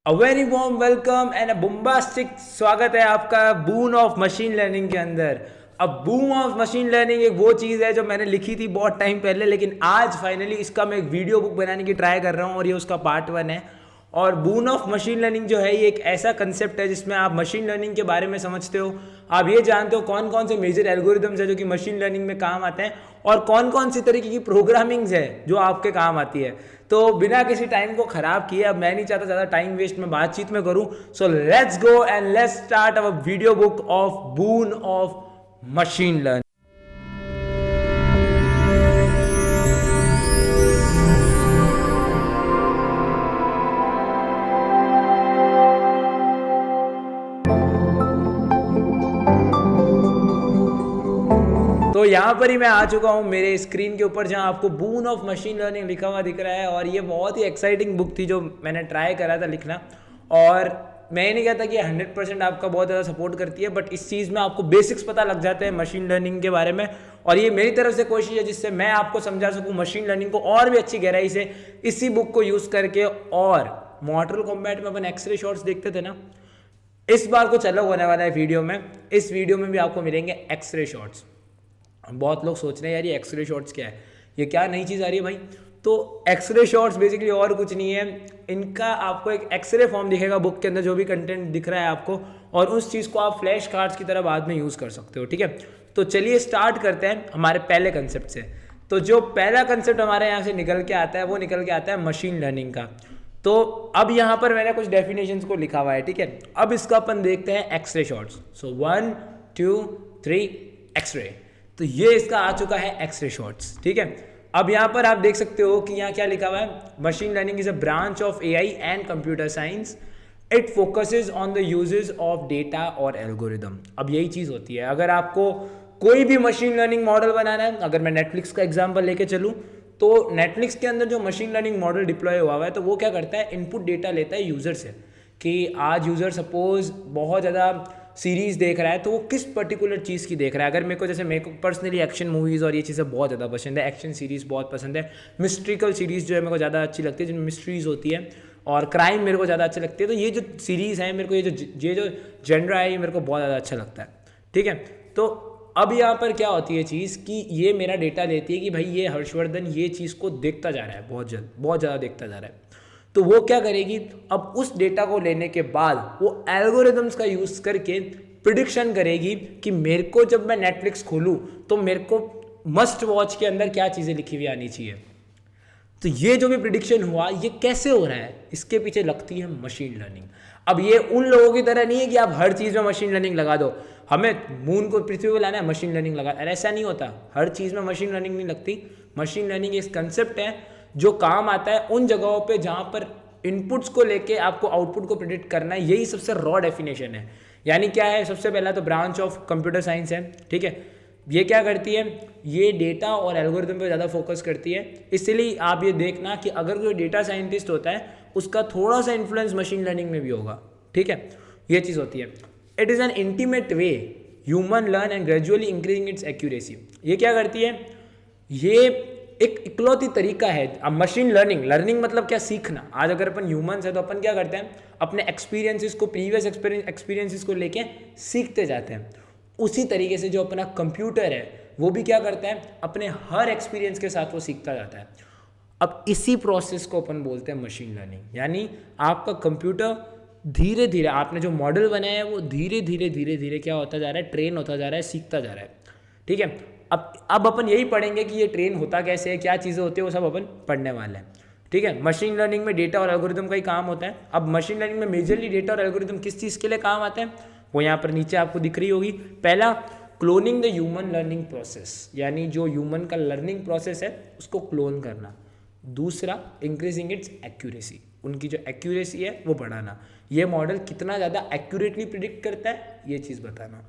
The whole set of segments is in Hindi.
A very warm welcome and a bombastic स्वागत है आपका बून ऑफ मशीन लर्निंग के अंदर। अब बूम ऑफ मशीन लर्निंग एक वो चीज़ है जो मैंने लिखी थी बहुत टाइम पहले, लेकिन आज फाइनली इसका मैं एक वीडियो बुक बनाने की ट्राई कर रहा हूँ और ये उसका पार्ट 1 है। और बून ऑफ मशीन लर्निंग जो है ये एक ऐसा कंसेप्ट है जिसमें आप मशीन लर्निंग के बारे में समझते हो, आप ये जानते हो कौन कौन से मेजर एल्गोरिदम्स है जो कि मशीन लर्निंग में काम आते हैं और कौन कौन सी तरीके की प्रोग्रामिंग्स है जो आपके काम आती है। तो बिना किसी टाइम को खराब किए, अब मैं नहीं चाहता ज़्यादा टाइम वेस्ट मैं बातचीत में करूं, so let's go and let's start our video book of boon of machine learning. तो यहाँ पर ही मैं आ चुका हूँ मेरे स्क्रीन के ऊपर जहाँ आपको बून ऑफ मशीन लर्निंग लिखा हुआ दिख रहा है। और ये बहुत ही एक्साइटिंग बुक थी जो मैंने ट्राई करा था लिखना। और मैं ये नहीं कहता कि 100% आपका बहुत ज़्यादा सपोर्ट करती है, बट इस चीज़ में आपको बेसिक्स पता लग जाते हैं मशीन लर्निंग के बारे में। और ये मेरी तरफ से कोशिश है जिससे मैं आपको समझा सकूँ मशीन लर्निंग को और भी अच्छी गहराई से इसी बुक को यूज़ करके। और मॉर्टल कॉम्बैट में अपन एक्सरे शॉट्स देखते थे ना, इस बार कुछ अलग होने वाला है वीडियो में। इस वीडियो में भी आपको मिलेंगे एक्सरे शॉट्स। बहुत लोग सोच रहे हैं यार ये एक्सरे शॉट्स क्या है, ये क्या नई चीज़ आ रही है भाई। तो एक्सरे शॉट्स बेसिकली और कुछ नहीं है, इनका आपको एक एक्सरे फॉर्म दिखेगा बुक के अंदर, जो भी कंटेंट दिख रहा है आपको, और उस चीज़ को आप फ्लैश कार्ड्स की तरह बाद में यूज़ कर सकते हो। ठीक है, तो चलिए स्टार्ट करते हैं हमारे पहले कंसेप्ट से। तो जो पहला कंसेप्ट हमारे यहाँ से निकल के आता है वो निकल के आता है मशीन लर्निंग का। तो अब यहाँ पर मैंने कुछ डेफिनेशंस को लिखा हुआ है। ठीक है, अब इसका अपन देखते हैं एक्सरे शॉट्स। सो 1 2 3 एक्सरे। तो ये इसका आ चुका है एक्सरे शॉट्स। ठीक है, अब यहाँ पर आप देख सकते हो कि यहाँ क्या लिखा हुआ है, machine learning is a branch of AI and computer science, it focuses on the uses of data और एल्गोरिदम। अब यही चीज़ होती है, अगर आपको कोई भी मशीन लर्निंग मॉडल बनाना है, अगर मैं नेटफ्लिक्स का एग्जाम्पल लेके चलूँ तो नेटफ्लिक्स के अंदर जो मशीन लर्निंग मॉडल डिप्लॉय हुआ है तो वो क्या करता है, इनपुट डेटा लेता है यूज़र से कि आज यूज़र सपोज बहुत ज़्यादा सीरीज़ देख रहा है तो वो किस पर्टिकुलर चीज़ की देख रहा है। अगर मेरे को पर्सनली एक्शन मूवीज़ और ये चीज़ें बहुत ज़्यादा पसंद है, एक्शन सीरीज़ बहुत पसंद है, मिस्ट्रिकल सीरीज़ जो है मेरे को ज़्यादा अच्छी लगती है जिनमें मिस्ट्रीज़ होती है, और क्राइम मेरे को ज़्यादा अच्छी लगती है। तो ये जो सीरीज़ है मेरे को, ये जो जेनरा है ये मेरे को बहुत ज़्यादा अच्छा लगता है। ठीक है, तो अब यहाँ पर क्या होती है चीज़ कि ये मेरा डेटा लेती है कि भाई ये हर्षवर्धन ये चीज़ को देखता जा रहा है, बहुत ज़्यादा देखता जा रहा है। तो वो क्या करेगी, अब उस डेटा को लेने के बाद वो एल्गोरिदम्स का यूज़ करके प्रिडिक्शन करेगी कि मेरे को जब मैं नेटफ्लिक्स खोलूँ तो मेरे को मस्ट वॉच के अंदर क्या चीज़ें लिखी हुई आनी चाहिए। तो ये जो भी प्रिडिक्शन हुआ ये कैसे हो रहा है, इसके पीछे लगती है मशीन लर्निंग। अब ये उन लोगों की तरह नहीं है कि आप हर चीज़ में मशीन लर्निंग लगा दो, हमें मून को पृथ्वी पर लाना है मशीन लर्निंग लगा, ऐसा नहीं होता। हर चीज़ में मशीन लर्निंग नहीं लगती। मशीन लर्निंग एक कंसेप्ट है जो काम आता है उन जगहों पे जहाँ पर इनपुट्स को लेके आपको आउटपुट को प्रिडिक्ट करना है। यही सबसे रॉ डेफिनेशन है। यानी क्या है, सबसे पहला तो ब्रांच ऑफ कंप्यूटर साइंस है। ठीक है, ये क्या करती है, ये डेटा और एल्गोरिथम पे ज़्यादा फोकस करती है। इसलिए आप ये देखना कि अगर कोई डेटा साइंटिस्ट होता है उसका थोड़ा सा इन्फ्लुएंस मशीन लर्निंग में भी होगा। ठीक है, ये चीज़ होती है। It is N intimate way human learn and gradually increasing its accuracy. ये क्या करती है, ये एक इकलौती तरीका है। अब मशीन लर्निंग मतलब क्या, सीखना। आज अगर अपन ह्यूमंस है तो अपन क्या करते हैं, अपने एक्सपीरियंसेस को, प्रीवियस एक्सपीरियंसेस को लेके सीखते जाते हैं। उसी तरीके से जो अपना कंप्यूटर है वो भी क्या करता है, अपने हर एक्सपीरियंस के साथ वो सीखता जाता है। अब इसी प्रोसेस को अपन बोलते हैं मशीन लर्निंग। यानी आपका कंप्यूटर धीरे धीरे, आपने जो मॉडल बनाया है वो धीरे धीरे क्या होता जा रहा है, ट्रेन होता जा रहा है, सीखता जा रहा है। ठीक है, अब अपन यही पढ़ेंगे कि ये ट्रेन होता कैसे है, क्या चीज़ें होती है, वो सब अपन पढ़ने वाले हैं। ठीक है, मशीन लर्निंग में डेटा और एल्गोरिदम का ही काम होता है। अब मशीन लर्निंग में मेजरली डेटा और एल्गोरिदम किस चीज़ के लिए काम आते हैं वो यहाँ पर नीचे आपको दिख रही होगी। पहला, cloning the human learning process, यानी जो ह्यूमन का लर्निंग प्रोसेस है उसको क्लोन करना। दूसरा, इंक्रीजिंग इट्स एक्यूरेसी, उनकी जो एक्यूरेसी है वो बढ़ाना। ये मॉडल कितना ज़्यादा एक्यूरेटली प्रिडिक्ट करता है ये चीज़ बताना।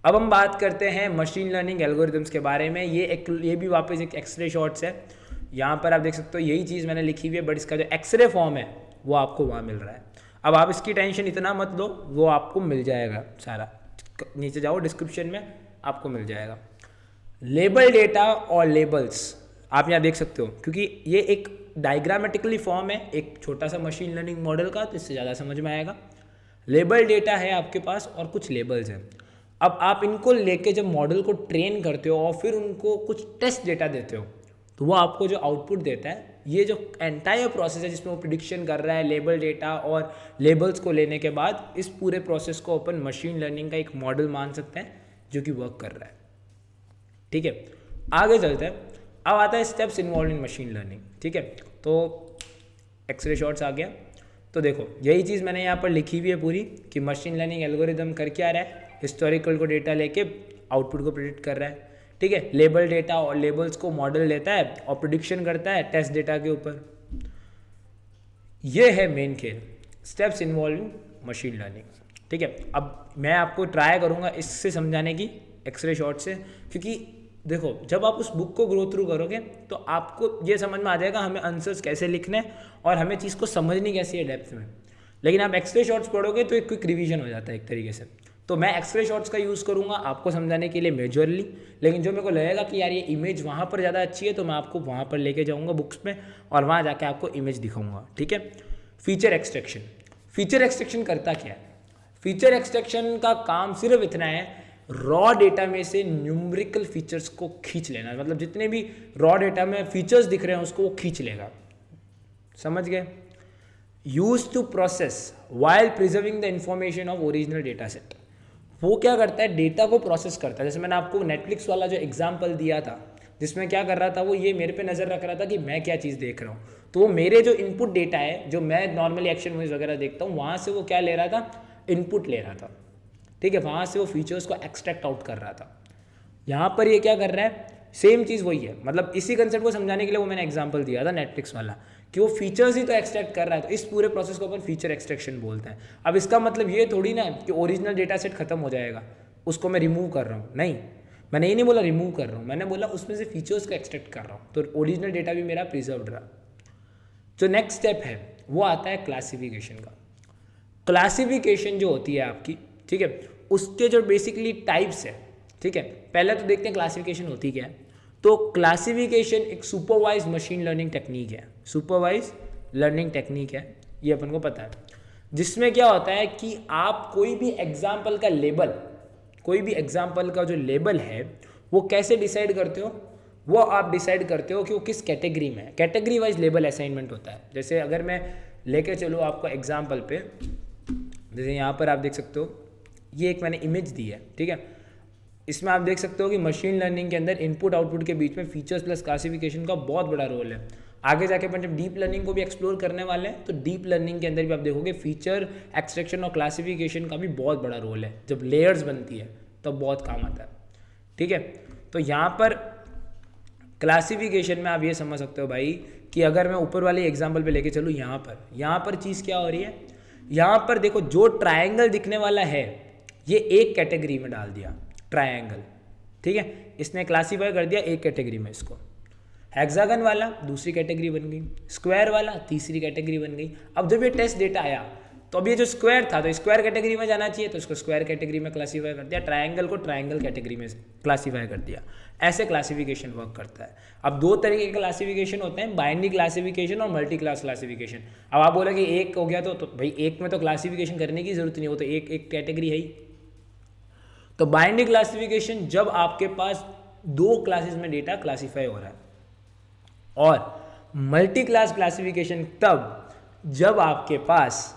अब हम बात करते हैं मशीन लर्निंग एल्गोरिदम्स के बारे में। ये भी वापस एक एक्सरे शॉट्स है। यहाँ पर आप देख सकते हो यही चीज़ मैंने लिखी हुई है, बट इसका जो एक्सरे फॉर्म है वो आपको वहाँ मिल रहा है। अब आप इसकी टेंशन इतना मत लो, वो आपको मिल जाएगा सारा, नीचे जाओ डिस्क्रिप्शन में आपको मिल जाएगा। लेबल डेटा और लेबल्स आप यहाँ देख सकते हो, क्योंकि ये एक डायग्रामेटिकली फॉर्म है एक छोटा सा मशीन लर्निंग मॉडल का, तो इससे ज़्यादा समझ में आएगा। लेबल डेटा है आपके पास और कुछ लेबल्स हैं। अब आप इनको लेके जब मॉडल को ट्रेन करते हो और फिर उनको कुछ टेस्ट डेटा देते हो, तो वो आपको जो आउटपुट देता है, ये जो एंटायर प्रोसेस है जिसमें वो प्रिडिक्शन कर रहा है लेबल डेटा और लेबल्स को लेने के बाद, इस पूरे प्रोसेस को अपन मशीन लर्निंग का एक मॉडल मान सकते हैं जो कि वर्क कर रहा है। ठीक है, आगे चलते हैं। अब आता है steps involve in machine learning. ठीक है, तो एक्सरे शॉट्स आ गया। तो देखो यही चीज़ मैंने यहाँ पर लिखी हुई है पूरी कि मशीन लर्निंग एल्गोरिदम कर क्या रहा है, हिस्टोरिकल को डेटा लेके आउटपुट को प्रिडिक्ट कर रहा है। ठीक है, लेबल डेटा और लेबल्स को मॉडल लेता है और प्रिडिक्शन करता है टेस्ट डेटा के ऊपर। ये है मेन खेल, steps involve in machine learning. ठीक है, अब मैं आपको ट्राई करूँगा इससे समझाने की एक्सरे शॉट से, क्योंकि देखो जब आप उस बुक को ग्रो थ्रू करोगे तो आपको ये समझ में आ जाएगा हमें आंसर्स कैसे लिखने और हमें चीज़ को समझनी कैसी है डेप्थ में। लेकिन आप एक्सरे शॉट्स पढ़ोगे तो एक क्विक रिवीजन हो जाता है एक तरीके से। तो मैं एक्सरे शॉट्स का यूज़ करूँगा आपको समझाने के लिए मेजरली, लेकिन जो मेरे को लगेगा कि यार ये इमेज वहाँ पर ज़्यादा अच्छी है तो मैं आपको वहाँ पर लेके जाऊँगा बुक्स में और वहाँ जाके आपको इमेज दिखाऊँगा। ठीक है, फीचर एक्सट्रैक्शन। फीचर एक्सट्रैक्शन करता क्या है? फीचर एक्सट्रैक्शन का काम सिर्फ इतना है, रॉ डेटा में से न्यूमेरिकल फीचर्स को खींच लेना। मतलब जितने भी रॉ डेटा में फीचर्स दिख रहे हैं उसको वो खींच लेगा। समझ गए? Use to process while preserving the information of original data set. वो क्या करता है, डेटा को प्रोसेस करता है। जैसे मैंने आपको नेटफ्लिक्स वाला जो एग्जाम्पल दिया था जिसमें क्या कर रहा था, वो ये मेरे पे नज़र रख रहा था कि मैं क्या चीज़ देख रहा हूँ। तो वो मेरे जो इनपुट डेटा है, जो मैं नॉर्मली एक्शन मूवीज वगैरह देखता हूँ, वहाँ से वो क्या ले रहा था, इनपुट ले रहा था। ठीक है, वहाँ से वो फीचर्स को एक्सट्रैक्ट आउट कर रहा था। यहाँ पर ये क्या कर रहा है, सेम चीज़ वही है। मतलब इसी कंसेप्ट को समझाने के लिए वो मैंने एग्जांपल दिया था नेटफ्लिक्स वाला, कि वो फीचर्स ही तो एक्सट्रैक्ट कर रहा है। तो इस पूरे प्रोसेस को अपन फीचर एक्सट्रैक्शन बोलते हैं। अब इसका मतलब ये थोड़ी ना कि ओरिजिनल डेटा सेट खत्म हो जाएगा, उसको मैं रिमूव कर रहा हूँ। नहीं, मैंने ये नहीं बोला रिमूव कर रहा हूँ, मैंने बोला उसमें से फीचर्स को एक्सट्रैक्ट कर रहा हूँ, तो ओरिजिनल डेटा भी मेरा प्रिजर्व्ड रहा। जो नेक्स्ट स्टेप है वो आता है क्लासिफिकेशन का। क्लासिफिकेशन जो होती है आपकी, ठीक है, उसके जो बेसिकली टाइप्स है। ठीक है, पहले तो देखते हैं क्लासिफिकेशन होती क्या है। तो क्लासिफिकेशन एक सुपरवाइज मशीन लर्निंग टेक्निक है। सुपरवाइज लर्निंग टेक्निक है, ये अपन को पता है। जिसमें क्या होता है कि आप कोई भी एग्जाम्पल का लेबल, कोई भी एग्जाम्पल का जो लेबल है वो कैसे डिसाइड करते हो, वो आप डिसाइड करते हो कि वो किस कैटेगरी में है। कैटेगरी वाइज लेबल असाइनमेंट होता है। जैसे अगर मैं लेके चलूँ आपको एग्जाम्पल पे, जैसे यहाँ पर आप देख सकते हो, ये एक मैंने इमेज दी है। ठीक है, इसमें आप देख सकते हो कि मशीन लर्निंग के अंदर इनपुट आउटपुट के बीच में फीचर्स प्लस क्लासिफिकेशन का बहुत बड़ा रोल है। आगे जाके अपन जब डीप लर्निंग को भी एक्सप्लोर करने वाले हैं तो डीप लर्निंग के अंदर भी आप देखोगे फीचर एक्सट्रैक्शन और क्लासिफिकेशन का भी बहुत बड़ा रोल है। जब लेयर्स बनती है तब तो बहुत काम आता है। ठीक है, तो यहाँ पर क्लासिफिकेशन में आप ये समझ सकते हो भाई कि अगर मैं ऊपर वाले एग्जाम्पल पे लेके चलूँ, यहाँ पर चीज़ क्या हो रही है, यहाँ पर देखो जो ट्रायंगल दिखने वाला है ये एक कैटेगरी में डाल दिया ट्रायंगल। ठीक है, इसने क्लासीफाई कर दिया एक कैटेगरी में इसको। हेक्सागन वाला दूसरी कैटेगरी बन गई, स्क्वायर वाला तीसरी कैटेगरी बन गई। अब जब ये टेस्ट डेटा आया तो अब ये जो स्क्वायर था तो स्क्वायर कैटेगरी में जाना चाहिए, तो इसको स्क्वायर कैटेगरी में क्लासीफाई कर दिया। ट्रायंगल को ट्रायंगल कैटेगरी में क्लासीफाई कर दिया। ऐसे क्लासिफिकेशन वर्क करता है। अब दो तरीके के क्लासिफिकेशन होते हैं, बाइनरी क्लासिफिकेशन और मल्टी क्लास क्लासिफिकेशन। अब आप बोले कि एक हो गया तो भाई एक में तो क्लासिफिकेशन करने की जरूरत नहीं, हो तो एक कैटेगरी है ही। तो बाइनरी क्लासिफिकेशन जब आपके पास दो क्लासेस में डेटा क्लासीफाई हो रहा है, और मल्टी क्लास क्लासिफिकेशन तब जब आपके पास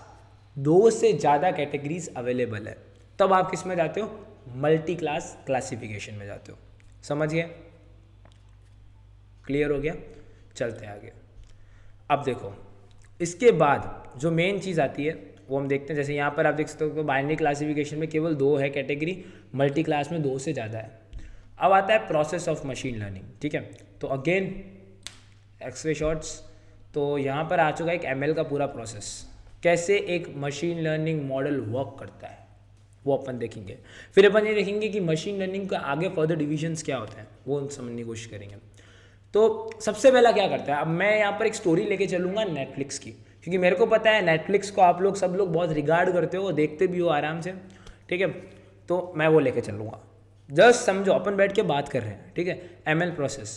दो से ज़्यादा कैटेगरीज अवेलेबल है, तब आप किस में जाते हो, मल्टी क्लास क्लासिफिकेशन में जाते हो। समझ गए? क्लियर हो गया? चलते हैं आगे। अब देखो इसके बाद जो मेन चीज़ आती है वो हम देखते हैं। जैसे यहाँ पर आप देख सकते हो कि बाइनरी क्लासिफिकेशन में केवल दो है कैटेगरी, मल्टी क्लास में दो से ज़्यादा है। अब आता है प्रोसेस ऑफ मशीन लर्निंग। ठीक है, तो अगेन एक्सरे शॉट्स, तो यहाँ पर आ चुका है एक ML का पूरा प्रोसेस, कैसे एक मशीन लर्निंग मॉडल वर्क करता है वो अपन देखेंगे। फिर अपन ये देखेंगे कि मशीन लर्निंग का आगे फर्दर डिविजन्स क्या होते हैं, वो समझने की कोशिश करेंगे। तो सबसे पहला क्या करता है, अब मैं यहाँ पर एक स्टोरी लेके चलूँगा नेटफ्लिक्स की, क्योंकि मेरे को पता है नेटफ्लिक्स को आप लोग सब लोग बहुत रिगार्ड करते हो, देखते भी हो आराम से। ठीक है, तो मैं वो लेके चलूँगा। जस्ट समझो अपन बैठ के बात कर रहे हैं। ठीक है, ML प्रोसेस।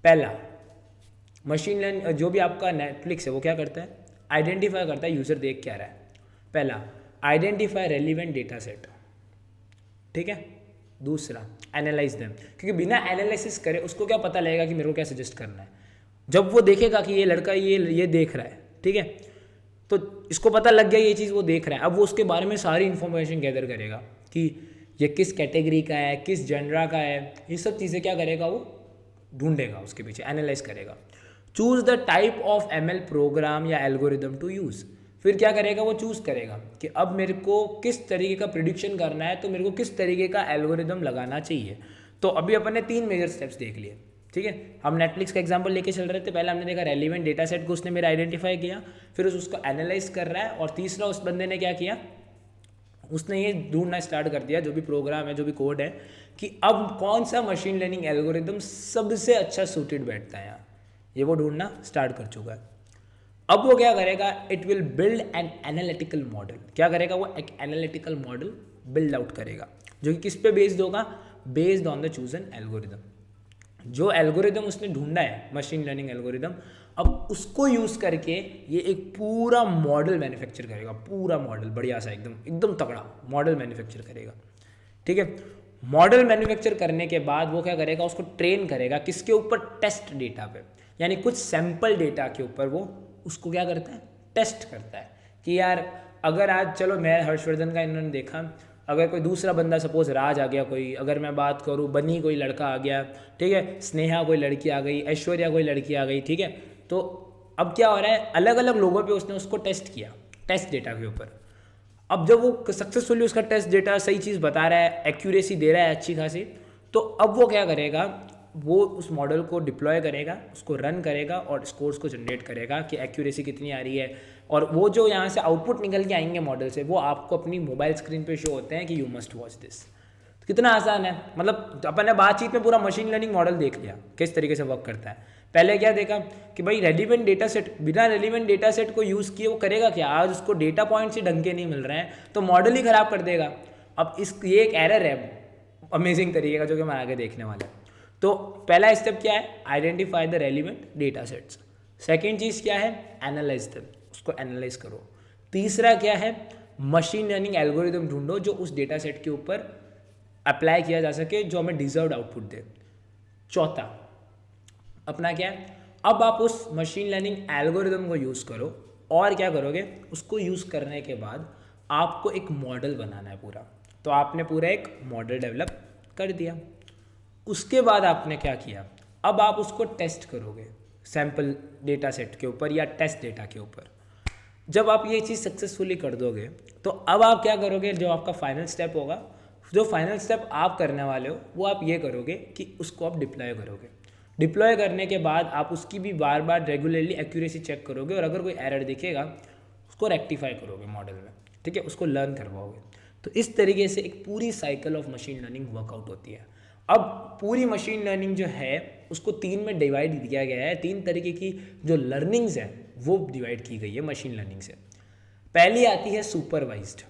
पहला मशीन लर्निंग जो भी आपका नेटफ्लिक्स है वो क्या करता है, आइडेंटिफाई करता है यूज़र देख क्या रहा है। पहला, आइडेंटिफाई रेलिवेंट डेटा सेट, ठीक है। दूसरा, एनालाइज देम, क्योंकि बिना एनालिसिस करे उसको क्या पता लगेगा कि मेरे को क्या सजेस्ट करना है। जब वो देखेगा कि ये लड़का ये देख रहा है, ठीक है, तो इसको पता लग गया ये चीज़ वो देख रहा है, अब वो उसके बारे में सारी इन्फॉर्मेशन गैदर करेगा कि ये किस कैटेगरी का है, किस जेनरा का है, ये सब चीज़ें क्या करेगा वो ढूंढेगा, उसके पीछे एनालाइज करेगा। Choose the type of ML program या एल्गोरिदम टू यूज़, फिर क्या करेगा वो चूज़ करेगा कि अब मेरे को किस तरीके का प्रिडिक्शन करना है, तो मेरे को किस तरीके का एल्गोरिदम लगाना चाहिए। तो अभी अपन ने 3 मेजर स्टेप्स देख लिए, ठीक है। हम नेटफ्लिक्स का एग्जांपल लेके चल रहे थे, पहले हमने देखा रेलिवेंट डेटा सेट को उसने मेरा आइडेंटिफाई किया, फिर उसको एनालाइज कर रहा है, और तीसरा उस बंदे ने क्या किया, उसने ये ढूंढना स्टार्ट कर दिया, जो भी प्रोग्राम है, जो भी कोड है, कि अब कौन सा मशीन लर्निंग एल्गोरिदम सबसे अच्छा सूटेड बैठता है यहाँ, ये वो ढूंढना स्टार्ट कर चुका है। अब वो क्या करेगा, it will build an analytical model, क्या करेगा वो एक एनालिटिकल मॉडल बिल्ड आउट करेगा, जो कि किस पे बेस्ड होगा, based on the chosen algorithm. जो एल्गोरिदम उसने ढूंढा है मशीन लर्निंग एल्गोरिदम, अब उसको यूज़ करके ये एक पूरा मॉडल मैन्युफैक्चर करेगा, पूरा मॉडल बढ़िया सा एकदम तगड़ा मॉडल मैन्युफैक्चर करेगा, ठीक है। मॉडल मैन्युफैक्चर करने के बाद वो क्या करेगा, उसको ट्रेन करेगा किसके ऊपर, टेस्ट डेटा पे, यानी कुछ सैंपल डेटा के ऊपर वो उसको क्या करता है, टेस्ट करता है कि यार अगर आज, चलो मैं हर्षवर्धन का इन्होंने देखा, अगर कोई दूसरा बंदा सपोज राज आ गया कोई, अगर मैं बात करूँ बनी कोई लड़का आ गया, ठीक है, स्नेहा कोई लड़की आ गई, ऐश्वर्या कोई लड़की आ गई, ठीक है, तो अब क्या हो रहा है, अलग अलग लोगों पे उसने उसको टेस्ट किया, टेस्ट डेटा के ऊपर। अब जब वो सक्सेसफुली उसका टेस्ट डेटा सही चीज़ बता रहा है, एक्यूरेसी दे रहा है अच्छी खासी, तो अब वो क्या करेगा, वो उस मॉडल को डिप्लॉय करेगा, उसको रन करेगा और स्कोर्स को जनरेट करेगा कि एक्यूरेसी कितनी आ रही है, और वो जो यहाँ से आउटपुट निकल के आएंगे मॉडल से, वो आपको अपनी मोबाइल स्क्रीन पे शो होते हैं कि यू मस्ट वॉच दिस। तो कितना आसान है, मतलब अपन ने बातचीत में पूरा मशीन लर्निंग मॉडल देख लिया किस तरीके से वर्क करता है। पहले क्या देखा कि भाई रेलिवेंट डेटा सेट, बिना रेलिवेंट डेटा सेट को यूज़ किए वो करेगा क्या, आज उसको डेटा पॉइंट्स ही ढंग के नहीं मिल रहे हैं, तो मॉडल ही ख़राब कर देगा। अब ये एक एरर है अमेजिंग तरीके का, जो कि हम आगे देखने वाले हैं। तो पहला स्टेप क्या है, identify the relevant data sets. Second चीज़ क्या है, एनालाइज देम, उसको एनालाइज करो। तीसरा क्या है, मशीन लर्निंग एल्गोरिदम ढूंढो जो उस डेटा सेट के ऊपर अप्लाई किया जा सके, जो हमें डिजर्व्ड आउटपुट दे। चौथा अपना क्या है, अब आप उस मशीन लर्निंग एल्गोरिदम को यूज़ करो, और क्या करोगे, उसको यूज़ करने के बाद आपको एक मॉडल बनाना है पूरा। तो आपने पूरा एक मॉडल डेवलप कर दिया, उसके बाद आपने क्या किया, अब आप उसको टेस्ट करोगे सैम्पल डेटा सेट के ऊपर या टेस्ट डेटा के ऊपर। जब आप ये चीज़ सक्सेसफुली कर दोगे, तो अब आप क्या करोगे, जो आपका फाइनल स्टेप होगा, जो फाइनल स्टेप आप करने वाले हो, वो आप ये करोगे कि उसको आप डिप्लॉय करोगे। डिप्लॉय करने के बाद आप उसकी भी बार बार रेगुलरली एक्यूरेसी चेक करोगे, और अगर कोई एरर दिखेगा उसको रेक्टिफाई करोगे मॉडल में, ठीक है, उसको लर्न करवाओगे। तो इस तरीके से एक पूरी cycle of machine learning workout होती है। अब पूरी मशीन लर्निंग जो है उसको 3 में डिवाइड किया गया है, 3 तरीके की जो लर्निंग्स हैं वो डिवाइड की गई है मशीन लर्निंग से। पहली आती है सुपरवाइज्ड।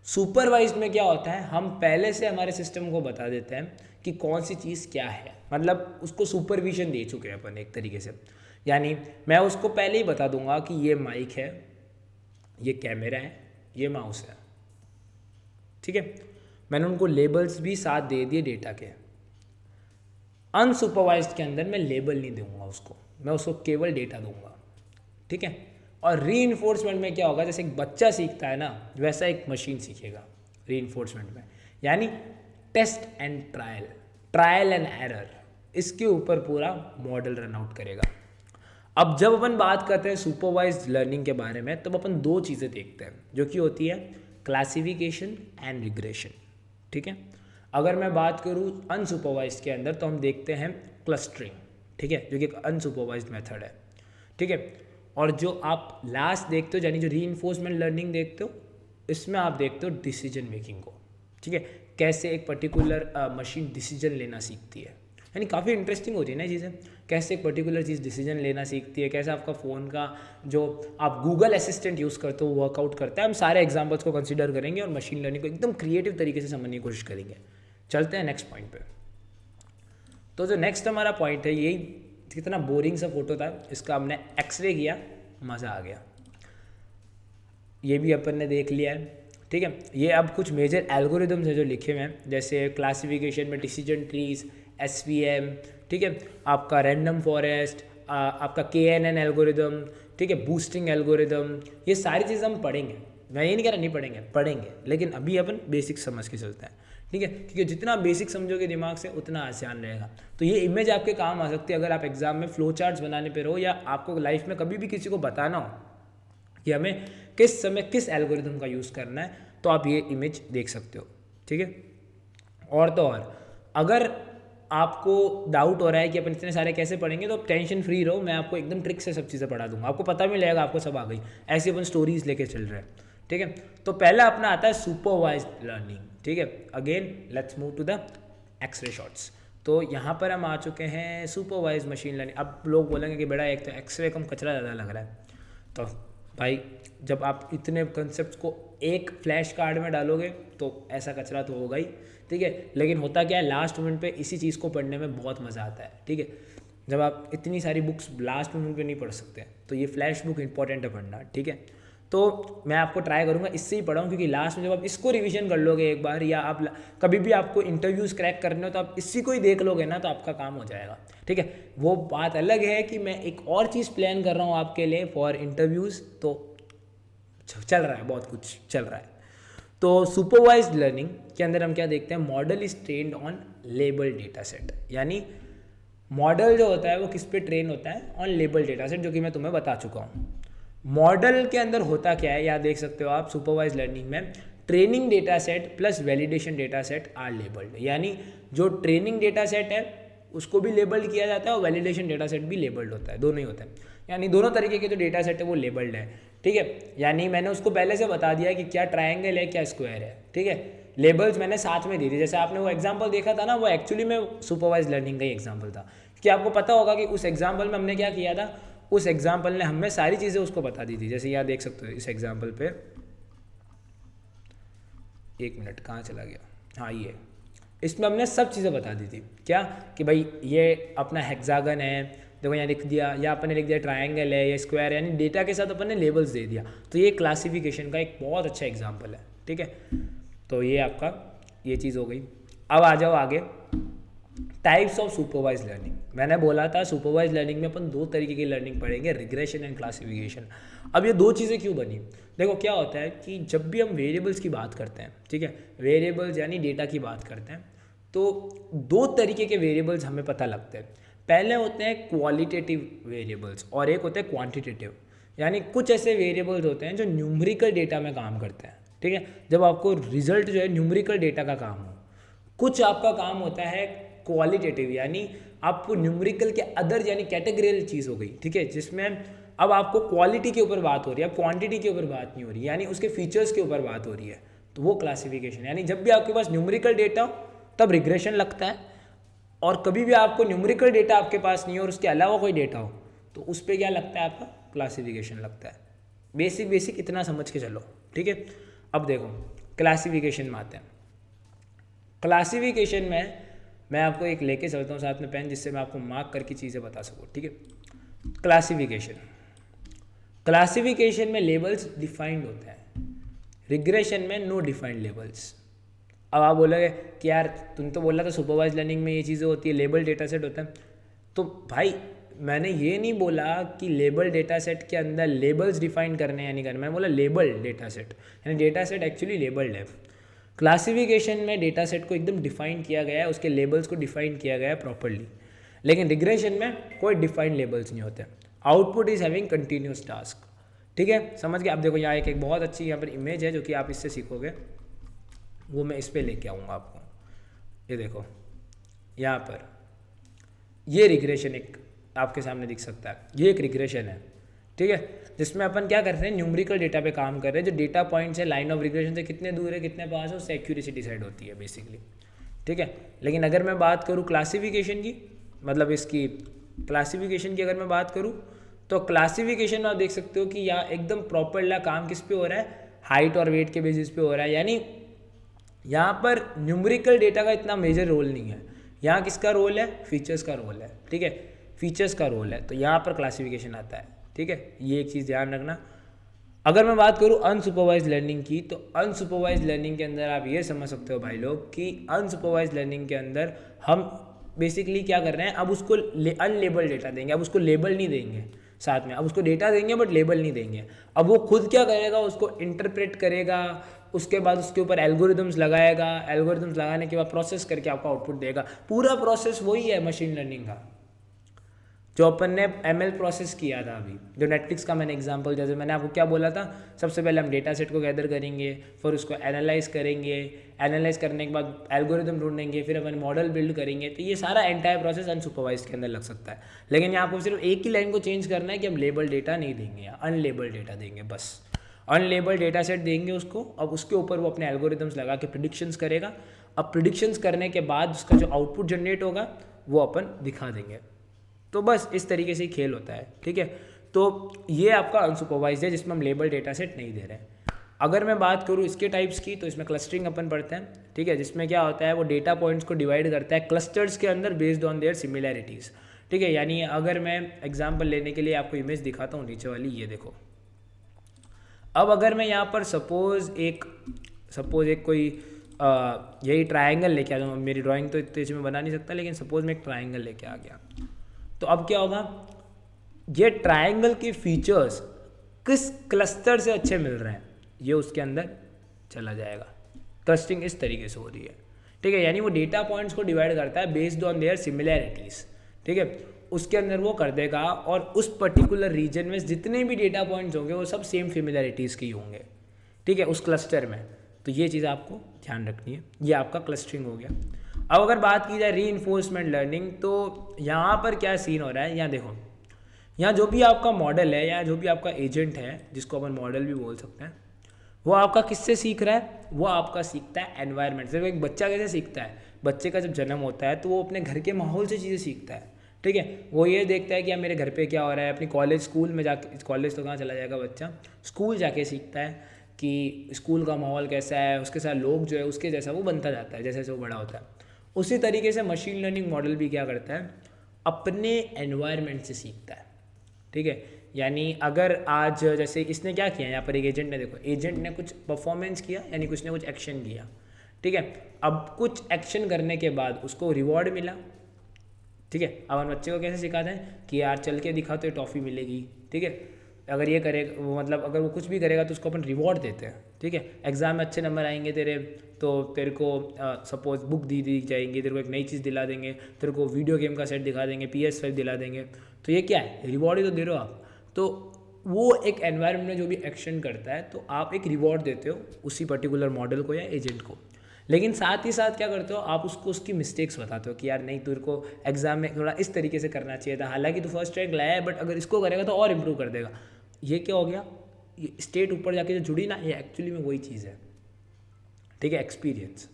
सुपरवाइज्ड में क्या होता है, हम पहले से हमारे सिस्टम को बता देते हैं कि कौन सी चीज़ क्या है, मतलब उसको सुपरविजन दे चुके हैं अपन एक तरीके से। यानी मैं उसको पहले ही बता दूंगा कि ये माइक है, ये कैमरा है, ये माउस है, ठीक है। मैंने उनको लेबल्स भी साथ दे दिए डेटा के। अनसुपरवाइज्ड के अंदर मैं लेबल नहीं दूंगा उसको, मैं उसको केवल डेटा दूंगा, ठीक है। और रीइंफोर्समेंट में क्या होगा, जैसे एक बच्चा सीखता है ना, वैसा एक मशीन सीखेगा रीइंफोर्समेंट में, यानी test and trial, trial and error, इसके ऊपर पूरा मॉडल रन आउट करेगा। अब जब अपन बात करते हैं सुपरवाइज्ड लर्निंग के बारे में, तब अपन 2 चीज़ें देखते हैं, जो कि होती है क्लासिफिकेशन एंड रिग्रेशन, ठीक है। अगर मैं बात करूँ अनसुपरवाइज्ड के अंदर, तो हम देखते हैं क्लस्टरिंग, ठीक है, जो कि एक अनसुपरवाइज्ड मेथड है, ठीक है। और जो आप लास्ट देखते हो, यानी जो रीइंफोर्समेंट लर्निंग देखते हो, इसमें आप देखते हो डिसीजन मेकिंग को, ठीक है, कैसे एक पर्टिकुलर मशीन डिसीजन लेना सीखती है। यानी काफ़ी इंटरेस्टिंग होती है ना चीज़ें, कैसे एक पर्टिकुलर चीज़ डिसीजन लेना सीखती है, कैसे आपका फ़ोन का जो आप गूगल असिस्टेंट यूज़ करते हो वर्कआउट करता है। हम सारे एग्जांपल्स को कंसीडर करेंगे और मशीन लर्निंग को एकदम क्रिएटिव तरीके से समझने की कोशिश करेंगे। चलते हैं नेक्स्ट पॉइंट पे। तो जो नेक्स्ट हमारा पॉइंट है, यही कितना बोरिंग सा फोटो था, इसका हमने एक्सरे किया, मज़ा आ गया। ये भी अपन ने देख लिया है, ठीक है। ये अब कुछ मेजर एल्गोरिदम्स है जो लिखे हुए हैं, जैसे क्लासिफिकेशन में डिसीजन ट्रीज, SVM, ठीक है, आपका रैंडम फॉरेस्ट, आपका KNN एल्गोरिदम, ठीक है, बूस्टिंग एल्गोरिदम, ये सारी चीज़ हम पढ़ेंगे। मैं ये नहीं कह रहा नहीं पढ़ेंगे, पढ़ेंगे, लेकिन अभी अपन बेसिक समझ के चलते हैं, ठीक है, क्योंकि जितना बेसिक समझोगे दिमाग से उतना आसान रहेगा। तो ये इमेज आपके काम आ सकती है अगर आप एग्जाम में फ्लो चार्ट्स बनाने पे रहो, या आपको लाइफ में कभी भी किसी को बताना हो कि हमें किस समय किस एल्गोरिदम का यूज़ करना है, तो आप ये इमेज देख सकते हो, ठीक है। और तो और अगर आपको डाउट हो रहा है कि अपन इतने सारे कैसे पढ़ेंगे, तो आप टेंशन फ्री रहो, मैं आपको एकदम ट्रिक से सब चीज़ें पढ़ा दूंगा, आपको पता भी लगेगा आपको सब आ गई। ऐसी अपन स्टोरीज लेके चल रहे हैं, ठीक है। तो पहला अपना आता है सुपरवाइज्ड लर्निंग, ठीक है। Again let's move to the x ray shots. तो यहाँ पर हम आ चुके हैं सुपरवाइज मशीन लर्निंग। अब लोग बोलेंगे कि बेटा एक तो एक्सरे कम कचरा ज़्यादा लग रहा है, तो भाई जब आप इतने कंसेप्ट को एक फ्लैश कार्ड में डालोगे तो ऐसा कचरा तो होगा ही, ठीक है। लेकिन होता क्या है, लास्ट मोमेंट पे इसी चीज़ को पढ़ने में बहुत मज़ा आता है, ठीक है। जब आप इतनी सारी बुक्स लास्ट मोमेंट पे नहीं पढ़ सकते, तो ये फ्लैश बुक इंपॉर्टेंट है पढ़ना, ठीक है। तो मैं आपको ट्राई करूँगा इससे ही पढ़ाऊँ, क्योंकि लास्ट में जब आप इसको रिवीजन कर लोगे एक बार, या आप कभी भी आपको इंटरव्यूज़ क्रैक करने हो तो आप इसी को ही देख लोगे ना, तो आपका काम हो जाएगा, ठीक है। वो बात अलग है कि मैं एक और चीज़ प्लान कर रहा हूँ आपके लिए फॉर इंटरव्यूज़, तो चल रहा है, बहुत कुछ चल रहा है। तो सुपरवाइज्ड लर्निंग के अंदर हम क्या देखते हैं, model is trained on label data set, यानी मॉडल जो होता है वो किस पे ट्रेन होता है, ऑन लेबल डेटा सेट, जो कि मैं तुम्हें बता चुका हूँ। मॉडल के अंदर होता क्या है, यहाँ देख सकते हो आप सुपरवाइज लर्निंग में, training data set plus validation data set are labelled, यानी जो ट्रेनिंग डेटा सेट है उसको भी लेबल्ड किया जाता है और वैलिडेशन डेटा सेट भी लेबल्ड होता है, दोनों ही होता है, यानी दोनों तरीके के जो डेटा सेट है वो लेबल्ड है, ठीक है। यानी मैंने उसको पहले से बता दिया कि क्या ट्रायंगल है क्या स्क्वायर है, ठीक है। लेबल्स मैंने साथ में दी थी, जैसे आपने वो एग्जांपल देखा था ना, वो एक्चुअली में सुपरवाइज लर्निंग का ही एग्जांपल था, कि आपको पता होगा कि उस एग्जांपल में हमने क्या किया था, उस एग्जांपल ने हमें सारी चीज़ें उसको बता दी थी। जैसे यहाँ देख सकते हो इस एग्जांपल पे, एक मिनट कहाँ चला गया, हाँ ये, इसमें हमने सब चीज़ें बता दी थी, क्या कि भाई ये अपना हेक्सागन है, देखो यहाँ लिख दिया, या अपन ने लिख दिया ट्रायंगल है या स्क्वायर है, यानी डेटा के साथ अपन ने लेबल्स दे दिया। तो ये क्लासिफिकेशन का एक बहुत अच्छा एग्जांपल है, ठीक है। तो ये आपका ये चीज़ हो गई। अब आ जाओ आगे, टाइप्स ऑफ सुपरवाइज लर्निंग। मैंने बोला था सुपरवाइज लर्निंग में अपन दो तरीके की लर्निंग पढ़ेंगे, रिग्रेशन एंड क्लासिफिकेशन। अब ये दो चीज़ें क्यों बनी, देखो क्या होता है कि जब भी हम वेरिएबल्स की बात करते हैं, ठीक है, वेरिएबल्स यानी डेटा की बात करते हैं, तो दो तरीके के वेरिएबल्स हमें पता लगते हैं। पहले होते हैं क्वालिटेटिव वेरिएबल्स और एक होते हैं क्वांटिटेटिव, यानी कुछ ऐसे वेरिएबल्स होते हैं जो न्यूमेरिकल डेटा में काम करते हैं, ठीक है। जब आपको रिजल्ट जो है न्यूमेरिकल डेटा का काम हो, कुछ आपका काम होता है क्वालिटेटिव, यानी आपको न्यूमेरिकल के अदर यानी कैटेगरियल चीज़ हो गई, ठीक है, जिसमें अब आपको क्वालिटी के ऊपर बात हो रही है, अब क्वांटिटी के ऊपर बात नहीं हो रही, यानी उसके फीचर्स के ऊपर बात हो रही है, तो वो क्लासिफिकेशन। यानी जब भी आपके पास न्यूमेरिकल डेटा हो तब रिग्रेशन लगता है, और कभी भी आपको न्यूमेरिकल डेटा आपके पास नहीं हो और उसके अलावा कोई डेटा हो तो उस पर क्या लगता है, आपका क्लासिफिकेशन लगता है। बेसिक इतना समझ के चलो, ठीक है। अब देखो क्लासिफिकेशन में आते हैं। क्लासिफिकेशन में मैं आपको एक लेके चलता हूँ साथ में पेन, जिससे मैं आपको मार्क करके चीज़ें बता सकूँ, ठीक है। क्लासिफिकेशन में लेबल्स डिफाइंड होते हैं, रिग्रेशन में नो डिफाइंड लेबल्स। अब आप बोलोगे कि यार तुम तो बोला था सुपरवाइज लर्निंग में ये चीज़ें होती है, लेबल डेटा सेट होता है, तो भाई मैंने ये नहीं बोला कि लेबल डेटा सेट के अंदर लेबल्स डिफाइन करने या नहीं करने, मैंने बोला लेबल डेटा सेट, यानी डेटा सेट एक्चुअली लेबल्ड है। क्लासिफिकेशन में डेटा सेट को एकदम डिफाइन किया गया है, उसके लेबल्स को डिफाइन किया गया है प्रॉपरली, लेकिन रिग्रेशन में कोई डिफाइंड लेबल्स नहीं होते। Output is having continuous task, ठीक है, समझ गए। अब देखो यहाँ एक बहुत अच्छी यहाँ पर इमेज है जो कि आप इससे सीखोगे, वो मैं इस पर लेके आऊँगा आपको। ये देखो यहाँ पर ये रिग्रेशन एक आपके सामने दिख सकता है, ये एक रिग्रेशन है, ठीक है, जिसमें अपन क्या कर रहे हैं, न्यूमेरिकल डेटा पे काम कर रहे हैं। जो डेटा पॉइंट्स है लाइन ऑफ रिग्रेशन से कितने दूर है कितने पास है, उससे एक्यूरेसी डिसाइड होती है बेसिकली, ठीक है। लेकिन अगर मैं बात करूँ क्लासिफिकेशन की, मतलब इसकी क्लासिफिकेशन की अगर मैं बात करूँ, तो क्लासिफिकेशन में आप देख सकते हो कि यहाँ एकदम प्रॉपर काम किस पे हो रहा है, हाइट और वेट के बेसिस पे हो रहा है, यानी यहाँ पर न्यूमेरिकल डेटा का इतना मेजर रोल नहीं है। यहाँ किसका रोल है, फीचर्स का रोल है, ठीक है। फीचर्स का रोल है, तो यहाँ पर क्लासिफिकेशन आता है। ठीक है, ये एक चीज़ ध्यान रखना। अगर मैं बात करूँ अनसुपरवाइज लर्निंग की, तो अनसुपरवाइज लर्निंग के अंदर आप ये समझ सकते हो भाई लोग कि अनसुपरवाइज लर्निंग के अंदर हम बेसिकली क्या कर रहे हैं, अब उसको अनलेबल डेटा देंगे, अब उसको लेबल नहीं देंगे साथ में, अब उसको डेटा देंगे बट लेबल नहीं देंगे। अब वो खुद क्या करेगा, उसको इंटरप्रेट करेगा, उसके बाद उसके ऊपर एल्गोरिदम्स लगाएगा, एल्गोरिदम्स लगाने के बाद प्रोसेस करके आपको आउटपुट देगा। पूरा प्रोसेस वही है मशीन लर्निंग का जो अपन ने ML प्रोसेस किया था अभी, जो नेटफ्लिक्स का मैंने एग्जांपल, जैसे मैंने आपको क्या बोला था, सबसे पहले हम डेटा सेट को गैदर करेंगे, फिर उसको एनालाइज करेंगे, एनालाइज करने के बाद एल्गोरिदम ढूंढेंगे, फिर अपन मॉडल बिल्ड करेंगे। तो ये सारा एंटायर प्रोसेस अनसुपरवाइज के अंदर लग सकता है। लेकिन यहाँ आपको सिर्फ एक ही लाइन को चेंज करना है कि हम लेबल डेटा नहीं देंगे या अनलेबल डेटा देंगे, बस अनलेबल डेटा सेट देंगे उसको। अब उसके ऊपर वो अपने एल्गोरिदम्स लगा के प्रिडिक्शंस करेगा। अब प्रिडिक्शंस करने के बाद उसका जो आउटपुट जनरेट होगा वो अपन दिखा देंगे। तो बस इस तरीके से ही खेल होता है। ठीक है, तो ये आपका अनसुपरवाइज्ड है जिसमें हम लेबल डेटा सेट नहीं दे रहे हैं। अगर मैं बात करूँ इसके टाइप्स की, तो इसमें क्लस्टरिंग अपन पढ़ते हैं। ठीक है, जिसमें क्या होता है, वो डेटा पॉइंट्स को डिवाइड करता है क्लस्टर्स के अंदर बेस्ड ऑन देयर सिमिलैरिटीज़। ठीक है, यानी अगर मैं एग्जाम्पल लेने के लिए आपको इमेज दिखाता हूँ, नीचे वाली ये देखो। अब अगर मैं यहाँ पर सपोज एक कोई यही ट्रायंगल लेके आ जाऊँ, मेरी ड्राइंग तो इतने तेज में बना नहीं सकता, लेकिन सपोज मैं एक ट्रायंगल लेके आ गया, तो अब क्या होगा, ये ट्रायंगल के फीचर्स किस क्लस्टर से अच्छे मिल रहे हैं ये उसके अंदर चला जाएगा। क्लस्टरिंग इस तरीके से हो रही है। ठीक है, यानी वो डेटा पॉइंट्स को डिवाइड करता है बेस्ड ऑन देयर सिमिलैरिटीज़। ठीक है, उसके अंदर वो कर देगा और उस पर्टिकुलर रीजन में जितने भी डेटा पॉइंट्स होंगे वो सब सेम सिमिलैरिटीज़ के होंगे। ठीक है, उस क्लस्टर में। तो ये चीज़ आपको ध्यान रखनी है। ये आपका क्लस्टरिंग हो गया। अब अगर बात की जाए रीइंफोर्समेंट लर्निंग, तो यहाँ पर क्या सीन हो रहा है, यहाँ देखो, यहाँ जो भी आपका मॉडल है या जो भी आपका एजेंट है, जिसको अपन मॉडल भी बोल सकते हैं, वो आपका किससे सीख रहा है, वो आपका सीखता है एनवायरनमेंट से। एक बच्चा कैसे सीखता है, बच्चे का जब जन्म होता है तो वो अपने घर के माहौल से चीज़ें सीखता है। ठीक है, वो ये देखता है कि यार मेरे घर पे क्या हो रहा है, अपनी कॉलेज स्कूल में जाके, कॉलेज तो कहाँ चला जाएगा बच्चा, स्कूल जाके सीखता है कि स्कूल का माहौल कैसा है, उसके साथ लोग जो है उसके जैसा वो बनता जाता है जैसे जैसे वो बड़ा होता है। उसी तरीके से मशीन लर्निंग मॉडल भी क्या करता है, अपने एनवायरनमेंट से सीखता है। ठीक है, यानी अगर आज जैसे इसने क्या किया, यहाँ पर एक एजेंट ने, देखो एजेंट ने कुछ परफॉर्मेंस किया, यानी कुछ ने कुछ एक्शन किया। ठीक है, अब कुछ एक्शन करने के बाद उसको रिवॉर्ड मिला। ठीक है, अब हम बच्चे को कैसे सिखाते हैं कि यार चल के दिखा तो टॉफ़ी मिलेगी। ठीक है, अगर ये करेगा वो, मतलब अगर वो कुछ भी करेगा तो उसको अपन रिवॉर्ड देते हैं। ठीक है, एग्जाम में अच्छे नंबर आएंगे तेरे, तो तेरे को सपोज बुक दी जाएंगी, तेरे को एक नई चीज़ दिला देंगे, तेरे को वीडियो गेम का सेट दिखा देंगे, PS5 दिला देंगे। तो ये क्या है, रिवॉर्ड ही तो दे रहे हो आप। तो वो एक एनवायरनमेंट में जो भी एक्शन करता है तो आप एक रिवॉर्ड देते हो उसी पर्टिकुलर मॉडल को या एजेंट को। लेकिन साथ ही साथ क्या करते हो, आप उसको उसकी मिस्टेक्स बताते हो कि यार नहीं, तेरे को एग्जाम में थोड़ा इस तरीके से करना चाहिए था, हालांकि तू फर्स्ट रैंक लाया है बट अगर इसको करेगा तो और इम्प्रूव कर देगा। ये क्या हो गया, ये स्टेट ऊपर जाके जो जुड़ी ना, ये एक्चुअली में वही चीज़ है। ठीक है, एक्सपीरियंस।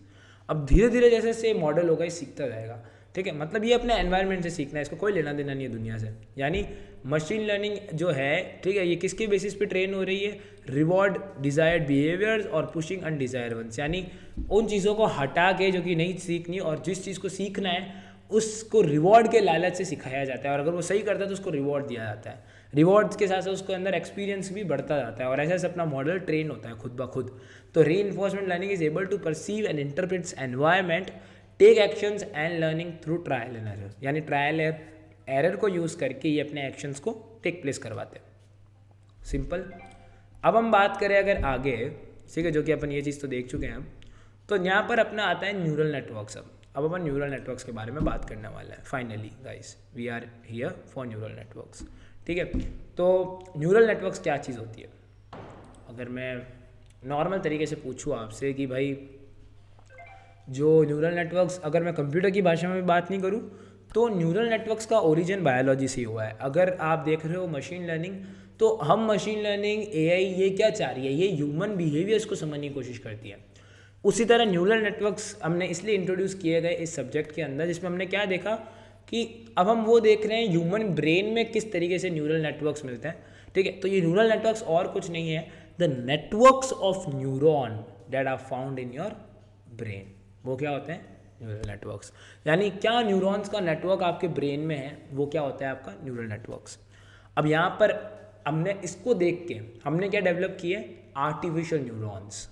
अब धीरे धीरे जैसे से मॉडल होगा ये सीखता जाएगा। ठीक है, मतलब ये अपने एनवायरनमेंट से सीखना है, इसको कोई लेना देना नहीं है दुनिया से। यानी मशीन लर्निंग जो है, ठीक है, ये किसके बेसिस पे ट्रेन हो रही है, रिवॉर्ड डिजायर्ड बिहेवियर्स और पुशिंग अनडिजायर्ड वंस। यानी उन चीज़ों को हटा के जो कि नहीं सीखनी, और जिस चीज़ को सीखना है उसको रिवॉर्ड के लालच से सिखाया जाता है, और अगर वो सही करता है तो उसको रिवॉर्ड दिया जाता है। रिवॉर्ड्स के साथ साथ उसको अंदर एक्सपीरियंस भी बढ़ता जाता है, और ऐसे ऐसे अपना मॉडल ट्रेन होता है खुद ब खुद। तो reinforcement learning is able to perceive and interprets environment, take actions and learning through trial and error. यानी ट्रायल एरर को यूज़ करके ये अपने एक्शंस को टेक प्लेस करवाते हैं। सिंपल। अब हम बात करें अगर आगे, ठीक है, जो कि अपन ये चीज़ तो देख चुके हैं, तो यहाँ पर अपना आता है न्यूरल नेटवर्क्स। अब अपन न्यूरल नेटवर्क्स के बारे में बात करने वाला है। Finally guys, we are here for neural networks. ठीक है, तो न्यूरल नेटवर्क्स क्या चीज़ होती है, अगर मैं नॉर्मल तरीके से पूछूँ आपसे कि भाई जो न्यूरल नेटवर्क्स, अगर मैं कंप्यूटर की भाषा में भी बात नहीं करूँ, तो न्यूरल नेटवर्क्स का ओरिजिन बायोलॉजी से हुआ है। अगर आप देख रहे हो मशीन लर्निंग, तो हम मशीन लर्निंग AI ये क्या चाह रही है, ये ह्यूमन बिहेवियर्स को समझने की कोशिश करती है। उसी तरह न्यूरल नेटवर्क्स हमने इसलिए इंट्रोड्यूस किए गए इस सब्जेक्ट के अंदर, जिसमें हमने क्या देखा कि अब हम वो देख रहे हैं ह्यूमन ब्रेन में किस तरीके से न्यूरल नेटवर्क्स मिलते हैं। ठीक है, तो ये न्यूरल नेटवर्क्स और कुछ नहीं है, the networks of neuron that are found in your brain. वो क्या होते हैं, न्यूरल नेटवर्क्स। यानी क्या न्यूरॉन्स का नेटवर्क आपके ब्रेन में है, वो क्या होता है आपका न्यूरल नेटवर्क्स। अब यहाँ पर हमने इसको देख के हमने क्या डेवलप किए, आर्टिफिशियल न्यूरॉन्स।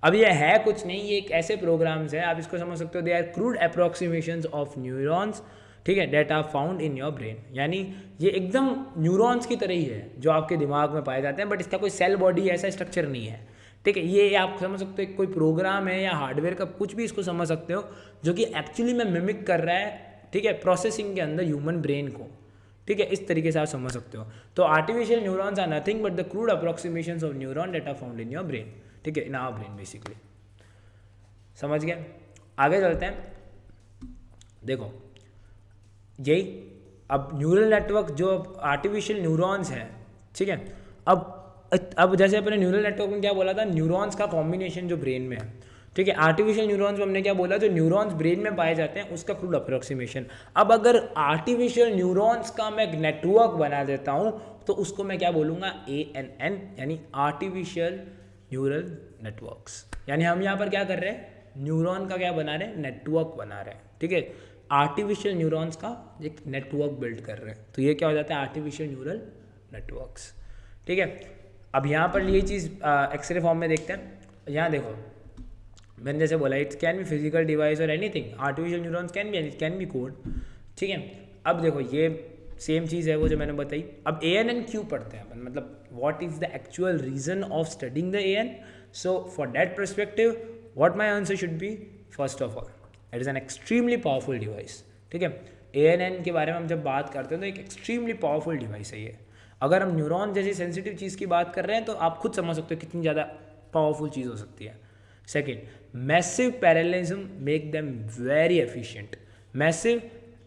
अब ये है कुछ नहीं, ये एक ऐसे प्रोग्राम्स है, आप इसको समझ सकते हो, they are crude approximations of neurons, ठीक है, that are found in your brain. यानी ये एकदम न्यूरॉन्स की तरह ही है जो आपके दिमाग में पाए जाते हैं, बट इसका कोई सेल बॉडी ऐसा स्ट्रक्चर नहीं है, ठीक है। ये आप समझ सकते हो कोई प्रोग्राम है या हार्डवेयर का कुछ भी इसको समझ सकते हो, जो कि एक्चुअली में मिमिक कर रहा है, ठीक है, प्रोसेसिंग के अंदर ह्यूमन ब्रेन को, ठीक है, इस तरीके से आप समझ सकते हो। तो artificial neurons are nothing but the crude approximations of neuron that are found in your brain, ठीक है, इन आवर ब्रेन बेसिकली। समझ गए, आगे चलते हैं। देखो यही अब न्यूरल नेटवर्क जो आर्टिफिशियल न्यूरॉन्स है, ठीक है। अब जैसे अपने न्यूरल नेटवर्क में क्या बोला था, न्यूरॉन्स का कॉम्बिनेशन जो ब्रेन में है, ठीक है। आर्टिफिशियल न्यूरॉन्स में हमने क्या बोला, जो न्यूरॉन्स ब्रेन में पाए जाते हैं उसका क्रूड अप्रोक्सीमेशन। अब अगर आर्टिफिशियल न्यूरॉन्स का मैं एक नेटवर्क बना देता हूँ तो उसको मैं क्या बोलूँगा, ANN, यानी आर्टिफिशियल न्यूरल नेटवर्क्स। यानी हम यहाँ पर क्या कर रहे हैं, न्यूरॉन का क्या बना रहे हैं, नेटवर्क बना रहे हैं, ठीक है। आर्टिफिशियल न्यूरॉन्स का एक नेटवर्क बिल्ड कर रहे हैं, तो ये क्या हो जाता है, आर्टिफिशियल न्यूरल नेटवर्क्स, ठीक है। अब यहाँ पर ये चीज़ एक्सरे फॉर्म में देखते हैं। यहाँ देखो मैंने जैसे बोला, it's can be physical device और anything, artificial neurons can be code, ठीक है। अब देखो ये सेम चीज़ है वो जो मैंने बताई। अब ANN क्यों पढ़ते हैं, मतलब what is the actual reason of studying the AN। So for that perspective what my answer should be, first of all it is an extremely powerful device, ठीक है। ANN के बारे में हम जब बात करते हैं तो एक एक्सट्रीमली पावरफुल डिवाइस है ये। अगर हम न्यूरॉन जैसी सेंसिटिव चीज़ की बात कर रहे हैं तो आप खुद समझ सकते हो कितनी ज़्यादा पावरफुल चीज़ हो सकती है। Second, massive parallelism make them very efficient. Massive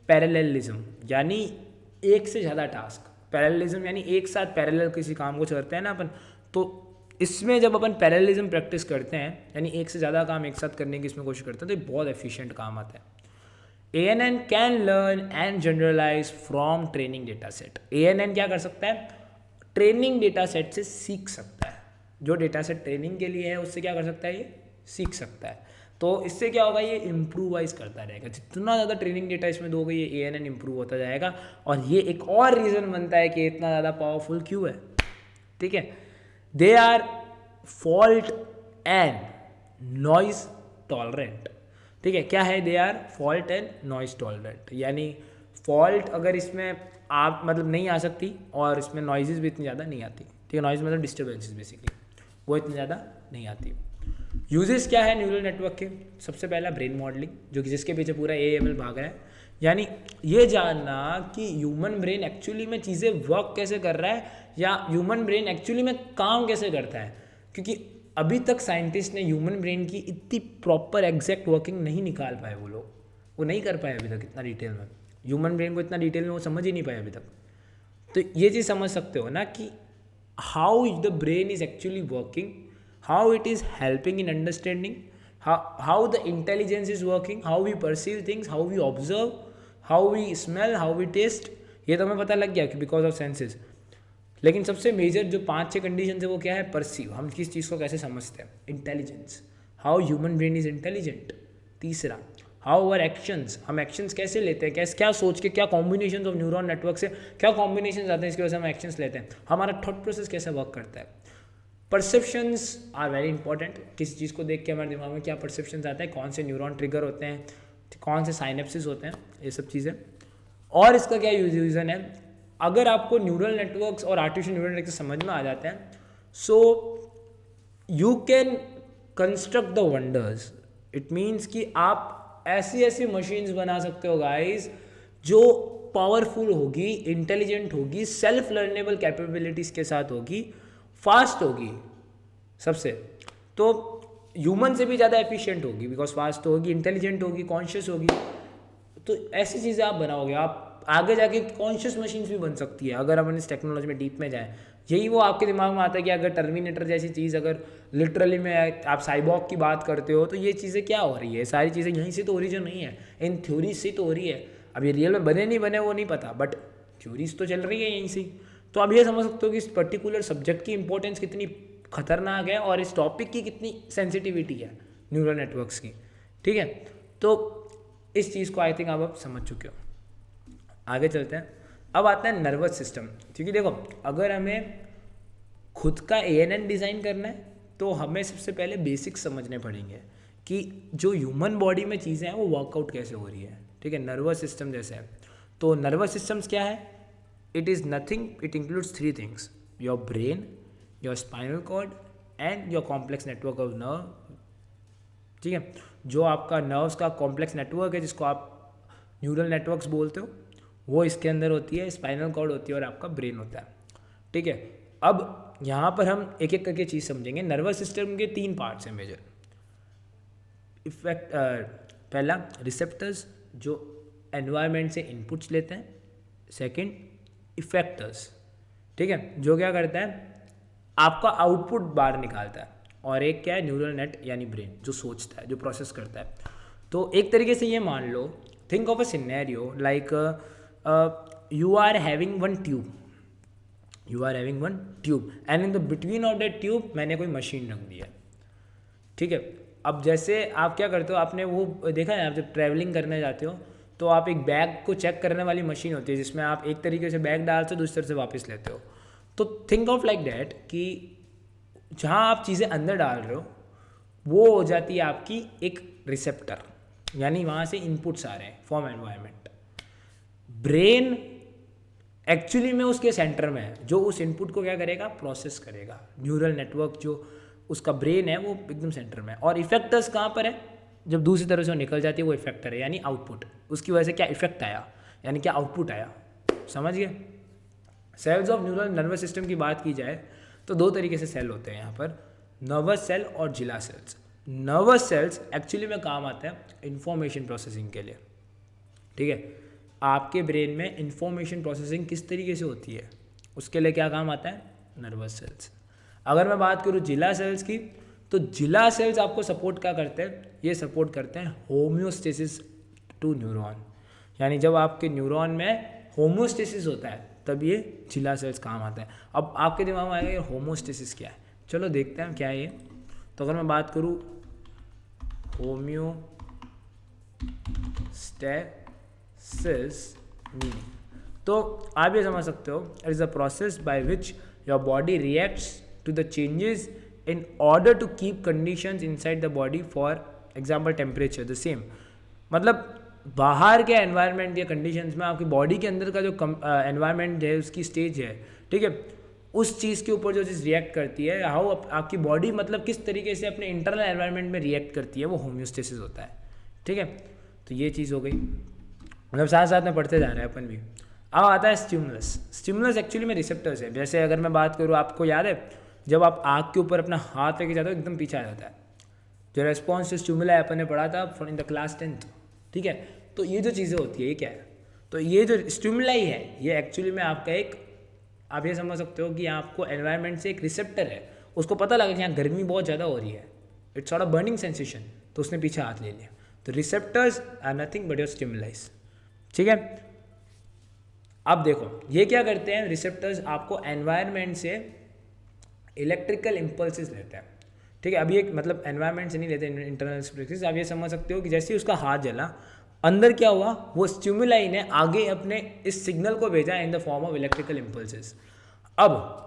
parallelism यानी एक से ज़्यादा टास्क, पैरेललिज्म यानी एक साथ पैरेलल किसी काम को करते हैं ना अपन, तो इसमें जब अपन पैरेललिज्म प्रैक्टिस करते हैं यानी एक से ज़्यादा काम एक साथ करने की इसमें कोशिश करते हैं तो ये बहुत एफिशिएंट काम आता है। ANN can learn and generalise from training data set. ANN क्या कर सकता है, ट्रेनिंग डेटा सेट से सीख सकता है। जो डेटा सेट ट्रेनिंग के लिए है उससे क्या कर सकता है, ये सीख सकता है। तो इससे क्या होगा, ये इम्प्रूवाइज करता रहेगा। जितना ज़्यादा ट्रेनिंग डेटा इसमें दोगे ये ANN इम्प्रूव होता जाएगा। और ये एक और रीज़न बनता है कि इतना ज़्यादा पावरफुल क्यों है, ठीक है। They are fault and noise tolerant, ठीक है। क्या है, they are fault and noise tolerant, यानी फॉल्ट अगर इसमें आप मतलब नहीं आ सकती और इसमें नॉइजेस भी इतनी ज़्यादा नहीं आती, ठीक है। नॉइज मतलब डिस्टर्बेंसेस बेसिकली, वो इतनी ज़्यादा नहीं आती। यूजेस क्या है न्यूरल नेटवर्क के, सबसे पहला ब्रेन मॉडलिंग, जो कि जिसके पीछे पूरा AML भाग रहा है। यानी ये जानना कि ह्यूमन ब्रेन एक्चुअली में चीज़ें वर्क कैसे कर रहा है या ह्यूमन ब्रेन एक्चुअली में काम कैसे करता है, क्योंकि अभी तक साइंटिस्ट ने ह्यूमन ब्रेन की इतनी प्रॉपर एग्जैक्ट वर्किंग नहीं निकाल पाए, वो नहीं कर पाए अभी तक इतना डिटेल में। ह्यूमन ब्रेन को इतना डिटेल में वो समझ ही नहीं पाए अभी तक। तो ये चीज़ समझ सकते हो ना कि how the brain is actually working, how it is helping in understanding, how the intelligence is working, how we perceive things, how we observe, how we smell, how we taste, ये तो हमें पता लग गया कि बिकॉज ऑफ सेंसेस। लेकिन सबसे मेजर जो 5-6 कंडीशन है वो क्या है, परसीव, हम किस चीज़ को कैसे समझते हैं, intelligence, how human brain is intelligent. तीसरा, हाउ आवर एक्शंस, हम एक्शंस कैसे लेते हैं, कैसे क्या सोच के, क्या कॉम्बिनेशन ऑफ न्यूरॉन नेटवर्क से क्या कॉम्बिनेशन आते हैं इसकी वजह से हम एक्शंस लेते हैं, हमारा थॉट प्रोसेस कैसे वर्क करता है। परसेप्शंस आर वेरी इंपॉर्टेंट, किसी चीज़ को देख के हमारे दिमाग में क्या परसेप्शंस आते हैं, कौन से न्यूरॉन ट्रिगर होते हैं, कौन से साइनेप्सिस होते हैं, ये सब चीज़ें। और इसका क्या रीज़न है, अगर आपको न्यूरल नेटवर्क्स और आर्टिफिशियल न्यूरल नेटवर्क समझ में आ जाते हैं, so you can construct the wonders. It means कि आप ऐसी ऐसी मशीन्स बना सकते हो गाइस जो पावरफुल होगी, इंटेलिजेंट होगी, सेल्फ लर्नेबल कैपेबिलिटीज़ के साथ होगी, फास्ट होगी सबसे, तो ह्यूमन से भी ज़्यादा एफिशिएंट होगी बिकॉज फास्ट होगी, इंटेलिजेंट होगी, कॉन्शियस होगी। तो ऐसी चीज़ें आप बनाओगे, आप आगे जाके कॉन्शियस मशीन्स भी बन सकती है अगर अपन इस टेक्नोलॉजी में डीप में जाएं। यही वो आपके दिमाग में आता है कि अगर टर्मिनेटर जैसी चीज़ अगर लिटरली में आप साइबॉर्ग की बात करते हो तो ये चीज़ें क्या हो रही है, सारी चीज़ें यहीं से तो ओरिजिन नहीं है, इन थ्योरीज से तो हो रही है। अब ये रियल में बने नहीं बने वो नहीं पता, बट थ्योरीज तो चल रही है यहीं से। तो अब ये समझ सकते हो कि इस पर्टिकुलर सब्जेक्ट की इंपॉर्टेंस कितनी खतरनाक है और इस टॉपिक की कितनी सेंसिटिविटी है न्यूरल नेटवर्क्स की, ठीक है। तो इस चीज़ को आई थिंक आप समझ चुके हो। आगे चलते हैं। अब आता है नर्वस सिस्टम, क्योंकि देखो अगर हमें खुद का ANN डिज़ाइन करना है तो हमें सबसे पहले बेसिक्स समझने पड़ेंगे कि जो ह्यूमन बॉडी में चीज़ें हैं वो वर्कआउट कैसे हो रही है। ठीक है, नर्वस सिस्टम जैसे है। तो नर्वस सिस्टम्स क्या है? It is nothing, it includes 3 things: your brain, your spinal cord and your complex network of nerve. ठीक है, जो आपका नर्व्स का कॉम्प्लेक्स नेटवर्क है जिसको आप न्यूरल नेटवर्क्स बोलते हो, वो इसके अंदर होती है, स्पाइनल कॉर्ड होती है और आपका ब्रेन होता है। ठीक है, अब यहाँ पर हम एक एक करके चीज़ समझेंगे। नर्वस सिस्टम के 3 पार्ट्स हैं मेजर। इफेक्ट पहला रिसेप्टर्स जो एनवायरनमेंट से इनपुट्स लेते हैं। सेकंड इफेक्टर्स, ठीक है, जो क्या करता है आपका आउटपुट बाहर निकालता है। और एक क्या है? न्यूरल नेट यानी ब्रेन जो सोचता है, जो प्रोसेस करता है। तो एक तरीके से ये मान लो, think of a scenario like you are having one tube, and in the between of that tube मैंने कोई मशीन रख दी है। ठीक है, अब जैसे आप क्या करते हो, आपने वो देखा है, आप जब ट्रैवलिंग करने जाते हो तो आप एक बैग को चेक करने वाली मशीन होती है जिसमें आप एक तरीके से बैग डालते हो, दूसरी तरफ से वापस लेते हो। तो थिंक ऑफ लाइक दैट कि जहाँ आप चीज़ें अंदर डाल रहे हो वो हो जाती है आपकी एक रिसेप्टर, यानी वहाँ से इनपुट्स आ रहे हैं फ्रॉम एनवायरनमेंट। ब्रेन एक्चुअली में उसके सेंटर में है, जो उस इनपुट को क्या करेगा? प्रोसेस करेगा। न्यूरल नेटवर्क जो उसका ब्रेन है वो एकदम सेंटर में है। और इफेक्टर्स कहाँ पर है? जब दूसरी तरफ से वो निकल जाती है वो इफेक्टर है, यानी आउटपुट। उसकी वजह से क्या इफेक्ट आया, यानी क्या आउटपुट आया। समझ गए? Cells of neural nervous system की बात की जाए तो 2 तरीके से सेल होते हैं यहाँ पर, नर्वस सेल और जिला सेल्स। नर्वस सेल्स एक्चुअली में काम आता है इंफॉर्मेशन प्रोसेसिंग के लिए। ठीक है, आपके ब्रेन में इंफॉर्मेशन प्रोसेसिंग किस तरीके से होती है उसके लिए क्या काम आता है? Nervous cells. अगर मैं बात करूँ जिला सेल्स की, तो जिला सेल्स आपको सपोर्ट क्या करते हैं? ये सपोर्ट करते हैं होम्योस्टेसिस टू न्यूरॉन, यानी जब आपके न्यूरॉन में होम्योस्टेसिस होता है तब ये जिला सेल्स काम आता है। अब आपके दिमाग में आएगा ये होम्योस्टेसिस क्या है, चलो देखते हैं क्या है ये। तो अगर मैं बात करूँ होम्योस्टेसिस मीनिंग, तो आप ये समझ सकते हो it is a process by which your body reacts to the changes in order to keep conditions inside the body, for example temperature the same। मतलब बाहर के एनवायरनमेंट या कंडीशंस में आपकी बॉडी के अंदर का जो एनवायरनमेंट है उसकी स्टेज है, ठीक है, उस चीज़ के ऊपर जो चीज़ रिएक्ट करती है, हाउ आपकी बॉडी मतलब किस तरीके से अपने इंटरनल एनवायरनमेंट में रिएक्ट करती है, वो होम्योस्टेसिस होता है। ठीक है, तो ये चीज़ हो गई, मतलब साथ साथ में पढ़ते जा रहे हैं अपन भी। अब आता है स्टिमुलस। स्टिमुलस एक्चुअली में रिसेप्टर्स है। जैसे अगर मैं बात करूँ, आपको याद है जब आप आग के ऊपर अपना हाथ लेके जाते हो एकदम पीछे आ जाता है, जो रेस्पॉन्स स्टिमुलाई अपन ने पढ़ा था इन द क्लास 10th। ठीक है, तो ये जो चीज़ें होती है ये क्या है? तो ये जो स्टिमुलाई है ये एक्चुअली में आपका एक, आप ये समझ सकते हो कि आपको एनवायरनमेंट से एक रिसेप्टर है, उसको पता लगा कि यहाँ गर्मी बहुत ज़्यादा हो रही है, it's sort of burning sensation, तो उसने पीछे हाथ ले लिया। तो receptors are nothing but your stimulise. ठीक है, अब देखो ये क्या करते हैं रिसेप्टर्स, आपको एनवायरनमेंट से इलेक्ट्रिकल इम्पल्सेस लेते हैं। ठीक है, अभी एक मतलब एनवायरनमेंट से नहीं लेते, इंटरनल स्ट्रेसेस। आप ये समझ सकते हो कि जैसे ही उसका हाथ जला, अंदर क्या हुआ, वो स्टिमुलाई ने आगे अपने इस सिग्नल को भेजा in the form of electrical impulses. अब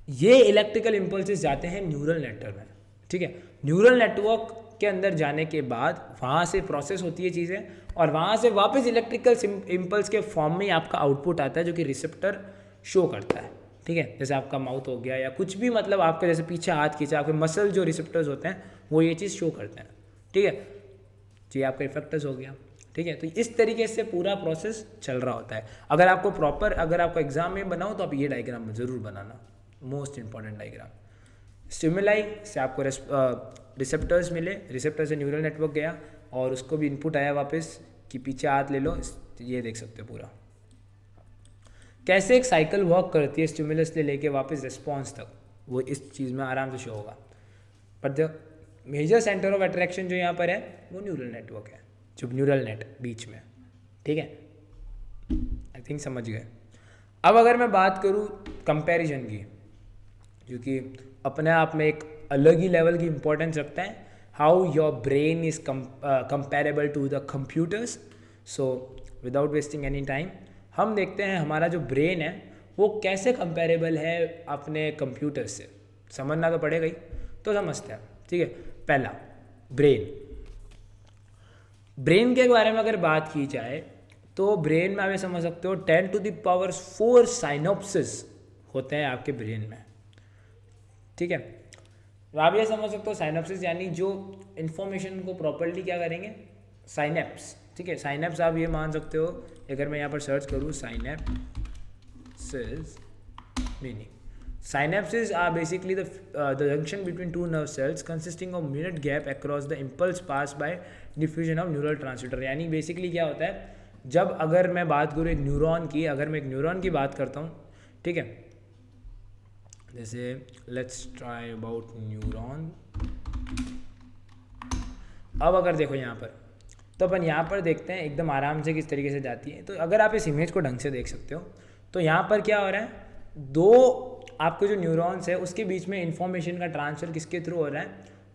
ये इलेक्ट्रिकल इम्पल्सेस जाते हैं न्यूरल नेटवर्क में। ठीक है, न्यूरल नेटवर्क के अंदर जाने के बाद वहाँ से प्रोसेस होती है चीज़ें, और वहाँ से वापस इलेक्ट्रिकल इम्पल्स के फॉर्म में आपका आउटपुट आता है जो कि रिसेप्टर शो करता है। ठीक है, जैसे आपका माउथ हो गया या कुछ भी, मतलब आपके जैसे पीछे हाथ खींचा, आपके मसल जो रिसेप्टर्स होते हैं वो ये चीज़ शो करते हैं। ठीक है, तो ये आपका इफेक्टर्स हो गया। ठीक है, तो इस तरीके से पूरा प्रोसेस चल रहा होता है। अगर आपको प्रॉपर, अगर आपको एग्जाम में बनाओ तो आप ये डायग्राम ज़रूर बनाना, मोस्ट इंपॉर्टेंट डायग्राम। स्टिमुलाई से आपको रिसेप्टर्स मिले, रिसेप्टर से न्यूरल नेटवर्क गया और उसको भी इनपुट आया वापस कि पीछे हाथ ले लो, ये देख सकते हो पूरा कैसे एक साइकिल वर्क करती है, स्टिमुलस से लेके वापस रिस्पॉन्स तक, वो इस चीज़ में आराम से शो होगा। But the major centre of attraction जो यहाँ पर है वो न्यूरल नेटवर्क है, जो न्यूरल नेट बीच में। ठीक है, आई थिंक समझ गए। अब अगर मैं बात करूँ कंपैरिजन की, जो कि अपने आप में एक अलग ही लेवल की इंपॉर्टेंस रखता है, how your brain is comparable to the computers. So without wasting any time हम देखते हैं हमारा जो ब्रेन है वो कैसे कंपेरेबल है अपने कंप्यूटर से. समझना तो पड़ेगा ही, तो समझते हैं. ठीक है, पहला ब्रेन के बारे में अगर बात की जाए तो ब्रेन में आप ये समझ सकते हो 10⁴ साइनोप्सिस होते हैं आपके ब्रेन में. ठीक है, आप ये समझ सकते हो साइनोप्सिस यानी जो इन्फॉर्मेशन को प्रॉपर्ली क्या करेंगे, साइनेप्स. ठीक है, साइनेप्स आप ये मान सकते हो, अगर मैं यहाँ पर सर्च करूँ synapses meaning. Synapses are basically the junction between two nerve cells consisting of minute gap across the impulse passed by diffusion of neural transmitter. यानी बेसिकली क्या होता है, जब अगर मैं बात करूँ एक न्यूरॉन की, अगर मैं एक न्यूरॉन की बात करता हूँ, ठीक है, जैसे लेट्स ट्राई अबाउट न्यूरॉन. अब अगर देखो यहाँ पर, तो अपन यहाँ पर देखते हैं एकदम आराम से किस तरीके से जाती है. तो अगर आप इस इमेज को ढंग से देख सकते हो तो यहाँ पर क्या हो रहा है, दो आपके जो न्यूरॉन्स है उसके बीच में इन्फॉर्मेशन का ट्रांसफ़र किसके थ्रू हो रहा है,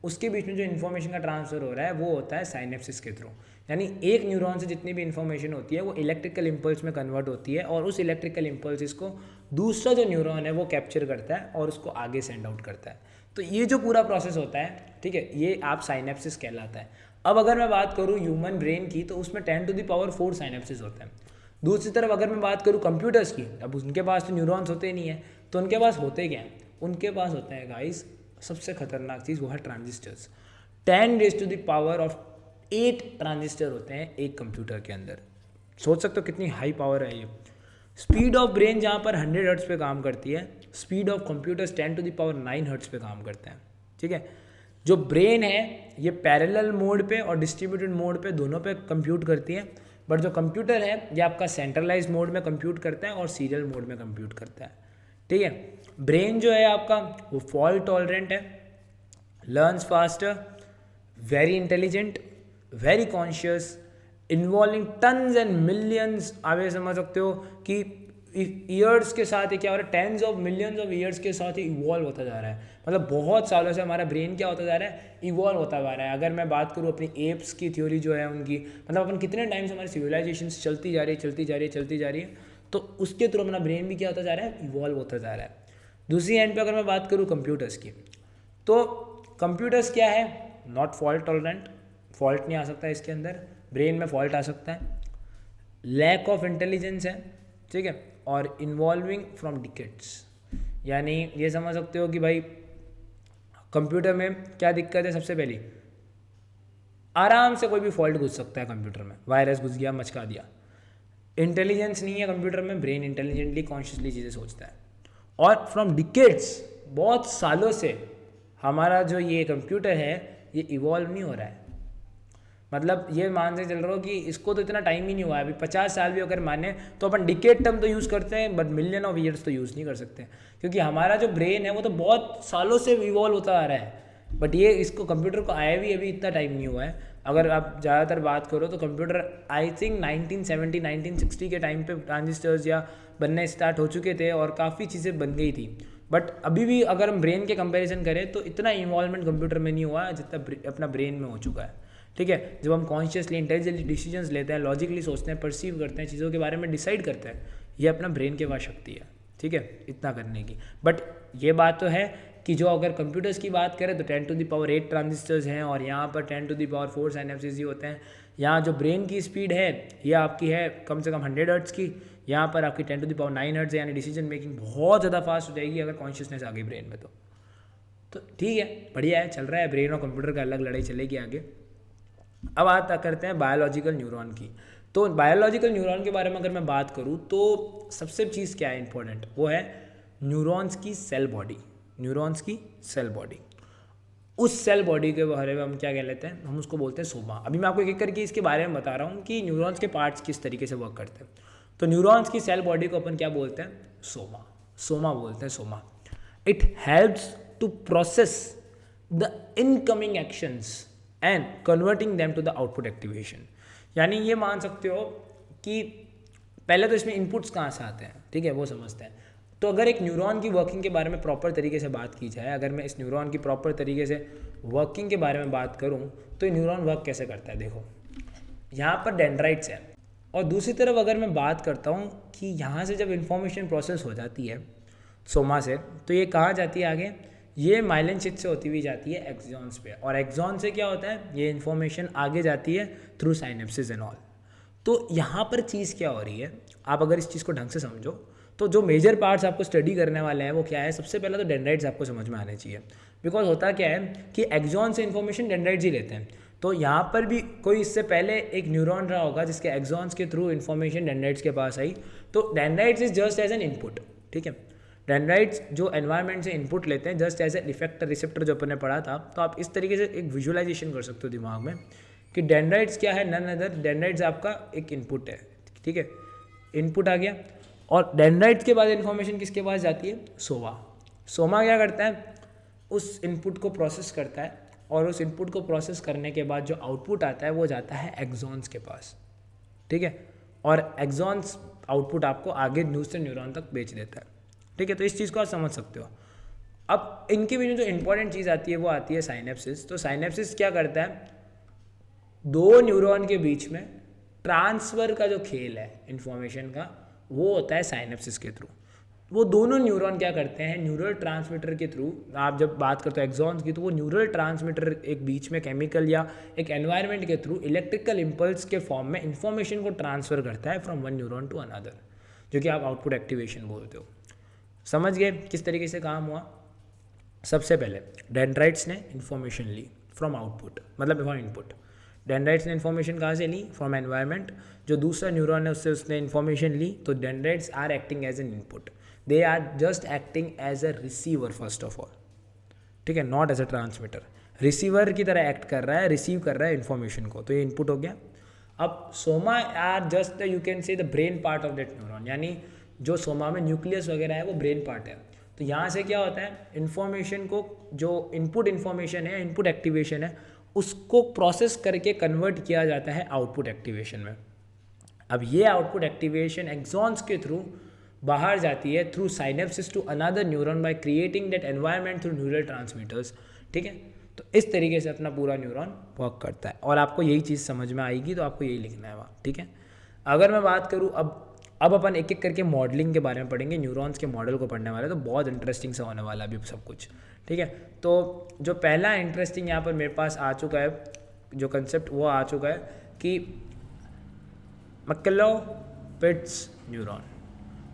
उसके बीच में जो इन्फॉर्मेशन का ट्रांसफ़र हो रहा है वो होता है साइनेप्सिस के थ्रू. यानी एक न्यूरॉन से जितनी भी इन्फॉर्मेशन होती है वो इलेक्ट्रिकल इम्पल्स में कन्वर्ट होती है और उस इलेक्ट्रिकल इम्पल्स को दूसरा जो न्यूरॉन है वो कैप्चर करता है और उसको आगे सेंड आउट करता है. तो ये जो पूरा प्रोसेस होता है, ठीक है, ये आप साइनेप्सिस कहलाता है. अब अगर मैं बात करूँ ह्यूमन ब्रेन की तो उसमें 10⁴ साइनेप्सिस होते हैं. दूसरी तरफ अगर मैं बात करूँ कंप्यूटर्स की, अब उनके पास तो न्यूरॉन्स होते ही नहीं है, तो उनके पास होते क्या हैं, उनके पास होते हैं गाइस सबसे खतरनाक चीज़ वो है ट्रांजिस्टर्स. 10⁸ ट्रांजिस्टर होते हैं एक कंप्यूटर के अंदर. सोच सकते हो कितनी हाई पावर है ये. स्पीड ऑफ ब्रेन जहाँ पर 100 हर्ट्ज पे काम करती है, स्पीड ऑफ कंप्यूटर्स 10⁹ हर्ट्ज पे काम करते हैं. ठीक है, जो ब्रेन है ये पैरेलल मोड पे और डिस्ट्रीब्यूटेड मोड पे दोनों पे कंप्यूट करती है, बट जो कंप्यूटर है ये आपका सेंट्रलाइज मोड में कंप्यूट करता है और सीरियल मोड में कंप्यूट करता है. ठीक है, ब्रेन जो है आपका वो फॉल्ट टॉलरेंट है, learns faster, very intelligent, very conscious, involving tons and millions. आप ये समझ सकते हो कि ईयर्स के साथ ये क्या हो रहा है, tens of millions of years के साथ ही इवॉल्व होता जा रहा है. मतलब बहुत सालों से हमारा ब्रेन क्या होता जा रहा है, इवॉल्व होता जा रहा है. अगर मैं बात करूँ अपनी एप्स की थ्योरी जो है उनकी, मतलब अपन कितने टाइम से हमारी सिविलाइजेशन चलती जा रही है, तो उसके थ्रू अपना ब्रेन भी क्या होता जा रहा है, इवॉल्व होता जा रहा है. दूसरी एंड पे अगर मैं बात करूँ कंप्यूटर्स की, तो कंप्यूटर्स क्या है, नॉट फॉल्ट टॉलरेंट, फॉल्ट नहीं आ सकता इसके अंदर, ब्रेन में फॉल्ट आ सकता है, लैक ऑफ इंटेलिजेंस है. ठीक है, और इन्वॉल्विंग फ्रॉम डिकेड्स. यानी ये समझ सकते हो कि भाई कंप्यूटर में क्या दिक्कत है, सबसे पहली आराम से कोई भी फॉल्ट घुस सकता है कंप्यूटर में, वायरस घुस गया, मचका दिया. इंटेलिजेंस नहीं है कंप्यूटर में, ब्रेन इंटेलिजेंटली कॉन्शियसली चीज़ें सोचता है. और फ्रॉम डिकेड्स, बहुत सालों से हमारा जो ये कंप्यूटर है ये इवॉल्व नहीं हो रहा है. मतलब ये मान से चल रहा हो कि इसको तो इतना टाइम ही नहीं हुआ है. अभी 50 साल भी अगर माने तो अपन डिकेड टर्म तो यूज़ करते हैं, बट मिलियन ऑफ ईयर्स तो यूज़ नहीं कर सकते, क्योंकि हमारा जो ब्रेन है वो तो बहुत सालों से इवॉल्व होता आ रहा है. बट ये इसको कंप्यूटर को आया भी अभी इतना टाइम नहीं हुआ है. अगर आप ज़्यादातर बात करो तो कंप्यूटर आई थिंक 1970 1960 के टाइम पे ट्रांजिस्टर्स या बनने स्टार्ट हो चुके थे और काफ़ी चीज़ें बन गई थी. बट अभी भी अगर हम ब्रेन के कंपैरिजन करें तो इतना इन्वॉल्वमेंट कंप्यूटर में नहीं हुआ है जितना अपना ब्रेन में हो चुका है. ठीक है, जब हम कॉन्शियसली इंटेलिजेंटली डिसीजंस लेते हैं, लॉजिकली सोचते हैं, परसीव करते हैं, चीज़ों के बारे में डिसाइड करते हैं, ये अपना ब्रेन के पास शक्ति है. ठीक है, इतना करने की. बट ये बात तो है कि जो अगर कंप्यूटर्स की बात करें तो 10⁸ ट्रांजिस्टर्स हैं और यहाँ पर 10⁴ साइनेप्सिस ही होते हैं. यहाँ जो ब्रेन की स्पीड है ये आपकी है कम से कम 100 हर्ट्ज़ की, यहाँ पर आपकी 10⁹ हर्ट्ज़ है. यानी डिसीजन मेकिंग बहुत ज़्यादा फास्ट हो जाएगी अगर कॉन्शियसनेस आ गई ब्रेन में. तो ठीक है, बढ़िया है, चल रहा है. ब्रेन और कंप्यूटर का अलग लड़ाई चलेगी आगे. अब बात करते हैं बायोलॉजिकल न्यूरॉन की. तो बायोलॉजिकल न्यूरॉन के बारे में अगर मैं बात करूँ तो सबसे चीज़ क्या है इंपॉर्टेंट, वो है न्यूरॉन्स की सेल बॉडी. न्यूरॉन्स की सेल बॉडी, उस सेल बॉडी के बारे में हम क्या कह लेते हैं, हम उसको बोलते हैं सोमा. अभी मैं आपको एक एक करके इसके बारे में बता रहा हूँ कि न्यूरॉन्स के पार्ट्स किस तरीके से वर्क करते हैं. तो न्यूरॉन्स की सेल बॉडी को अपन क्या बोलते हैं, सोमा. सोमा बोलते हैं, soma. It helps to process the incoming actions and converting them to the output activation. यानी ये मान सकते हो कि पहले तो इसमें इनपुट्स कहाँ से आते हैं, ठीक है, वो समझते हैं. तो अगर एक न्यूरॉन की वर्किंग के बारे में प्रॉपर तरीके से बात की जाए, अगर मैं इस न्यूरॉन की प्रॉपर तरीके से वर्किंग के बारे में बात करूं तो ये न्यूरॉन वर्क कैसे करता है। देखो यहाँ पर डेंड्राइट्स है, और दूसरी तरफ अगर मैं बात करता हूँ कि यहाँ से जब इन्फॉर्मेशन प्रोसेस हो जाती है सोमा से, तो ये कहाँ जाती है आगे, ये माइलिन शीथ से होती हुई जाती है एक्सॉन्स पे, और एक्सॉन से क्या होता है, ये इन्फॉर्मेशन आगे जाती है थ्रू साइनेप्सिस एंड ऑल। तो यहाँ पर चीज़ क्या हो रही है, आप अगर इस चीज़ को ढंग से समझो तो जो मेजर पार्ट्स आपको स्टडी करने वाले हैं वो क्या है, सबसे पहले तो डेंड्राइट्स आपको समझ में आने चाहिए। बिकॉज होता क्या है कि एक्सॉन से इन्फॉर्मेशन डेंड्राइट्स ही लेते हैं, तो यहाँ पर भी कोई इससे पहले एक न्यूरॉन रहा होगा जिसके एक्सॉन्स के थ्रू इन्फॉर्मेशन डेंड्राइट्स के पास आई, तो dendrites is just as an input, ठीक है। डेंड्राइट्स जो एनवायरनमेंट से इनपुट लेते हैं just as a effector receptor जो अपन ने पढ़ा था, तो आप इस तरीके से एक विजुअलाइजेशन कर सकते हो दिमाग में कि डेंड्राइट्स क्या है, नन अदर डेंड्राइट्स आपका एक इनपुट है, ठीक है। इनपुट आ गया, और डेंड्राइट्स के बाद इन्फॉर्मेशन किसके पास जाती है, सोमा। सोमा क्या करता है, उस इनपुट को प्रोसेस करता है, और उस इनपुट को प्रोसेस करने के बाद जो आउटपुट आता है वो जाता है एक्सॉन्स के पास, ठीक है। और एक्सॉन्स आउटपुट आपको आगे दूसरे न्यूरॉन तक बेच देता है, ठीक है। तो इस चीज़ को आप समझ सकते हो। अब इनके बीच में जो इंपॉर्टेंट चीज़ आती है वो आती है साइनेप्सिस। तो साइनेप्सिस क्या करता है, दो न्यूरॉन के बीच में ट्रांसफ़र का जो खेल है इन्फॉर्मेशन का, वो होता है साइनेप्सिस के थ्रू। वो दोनों न्यूरॉन क्या करते हैं, न्यूरल ट्रांसमीटर के थ्रू, आप जब बात करते हो एक्सॉन्स की, तो वो न्यूरल ट्रांसमीटर एक बीच में केमिकल या एक एनवायरनमेंट के थ्रू इलेक्ट्रिकल इम्पल्स के फॉर्म में इन्फॉर्मेशन को ट्रांसफ़र करता है from one neuron to another, जो कि आप आउटपुट एक्टिवेशन बोलते हो। समझ गए किस तरीके से काम हुआ। सबसे पहले डेंड्राइट्स ने इन्फॉर्मेशन ली फ्रॉम आउटपुट, मतलब फ्रॉम इनपुट। डेंड्राइट्स ने इन्फॉर्मेशन कहाँ से ली, फ्रॉम एनवायरनमेंट। जो दूसरा न्यूरॉन है उससे उसने इन्फॉर्मेशन ली, तो dendrites are acting as an input, they are just acting as a receiver first of all, ठीक है, not as a transmitter. Receiver की तरह एक्ट कर रहा है, रिसीव कर रहा है इन्फॉर्मेशन को, तो ये इनपुट हो गया। अब soma are just you can say the brain part of that neuron, यानी जो सोमा में न्यूक्लियस वगैरह है वो ब्रेन पार्ट है। तो यहाँ से क्या होता है, इन्फॉर्मेशन को, जो इनपुट इन्फॉर्मेशन है, इनपुट एक्टिवेशन है, उसको प्रोसेस करके कन्वर्ट किया जाता है आउटपुट एक्टिवेशन में। अब ये आउटपुट एक्टिवेशन एक्सॉन्स के थ्रू बाहर जाती है through synapses to another neuron by creating that environment through neural transmitters, ठीक है। तो इस तरीके से अपना पूरा न्यूरॉन वर्क करता है, और आपको यही चीज़ समझ में आएगी तो आपको यही लिखना है वहाँ, ठीक है। अगर मैं बात करूँ अब अपन एक एक करके मॉडलिंग के बारे में पढ़ेंगे, न्यूरॉन्स के मॉडल को पढ़ने वाले, तो बहुत इंटरेस्टिंग सा होने वाला है अभी सब कुछ, ठीक है। तो जो पहला इंटरेस्टिंग यहाँ पर मेरे पास आ चुका है, जो कंसेप्ट वो आ चुका है कि मैकलोव-पिट्स न्यूरॉन।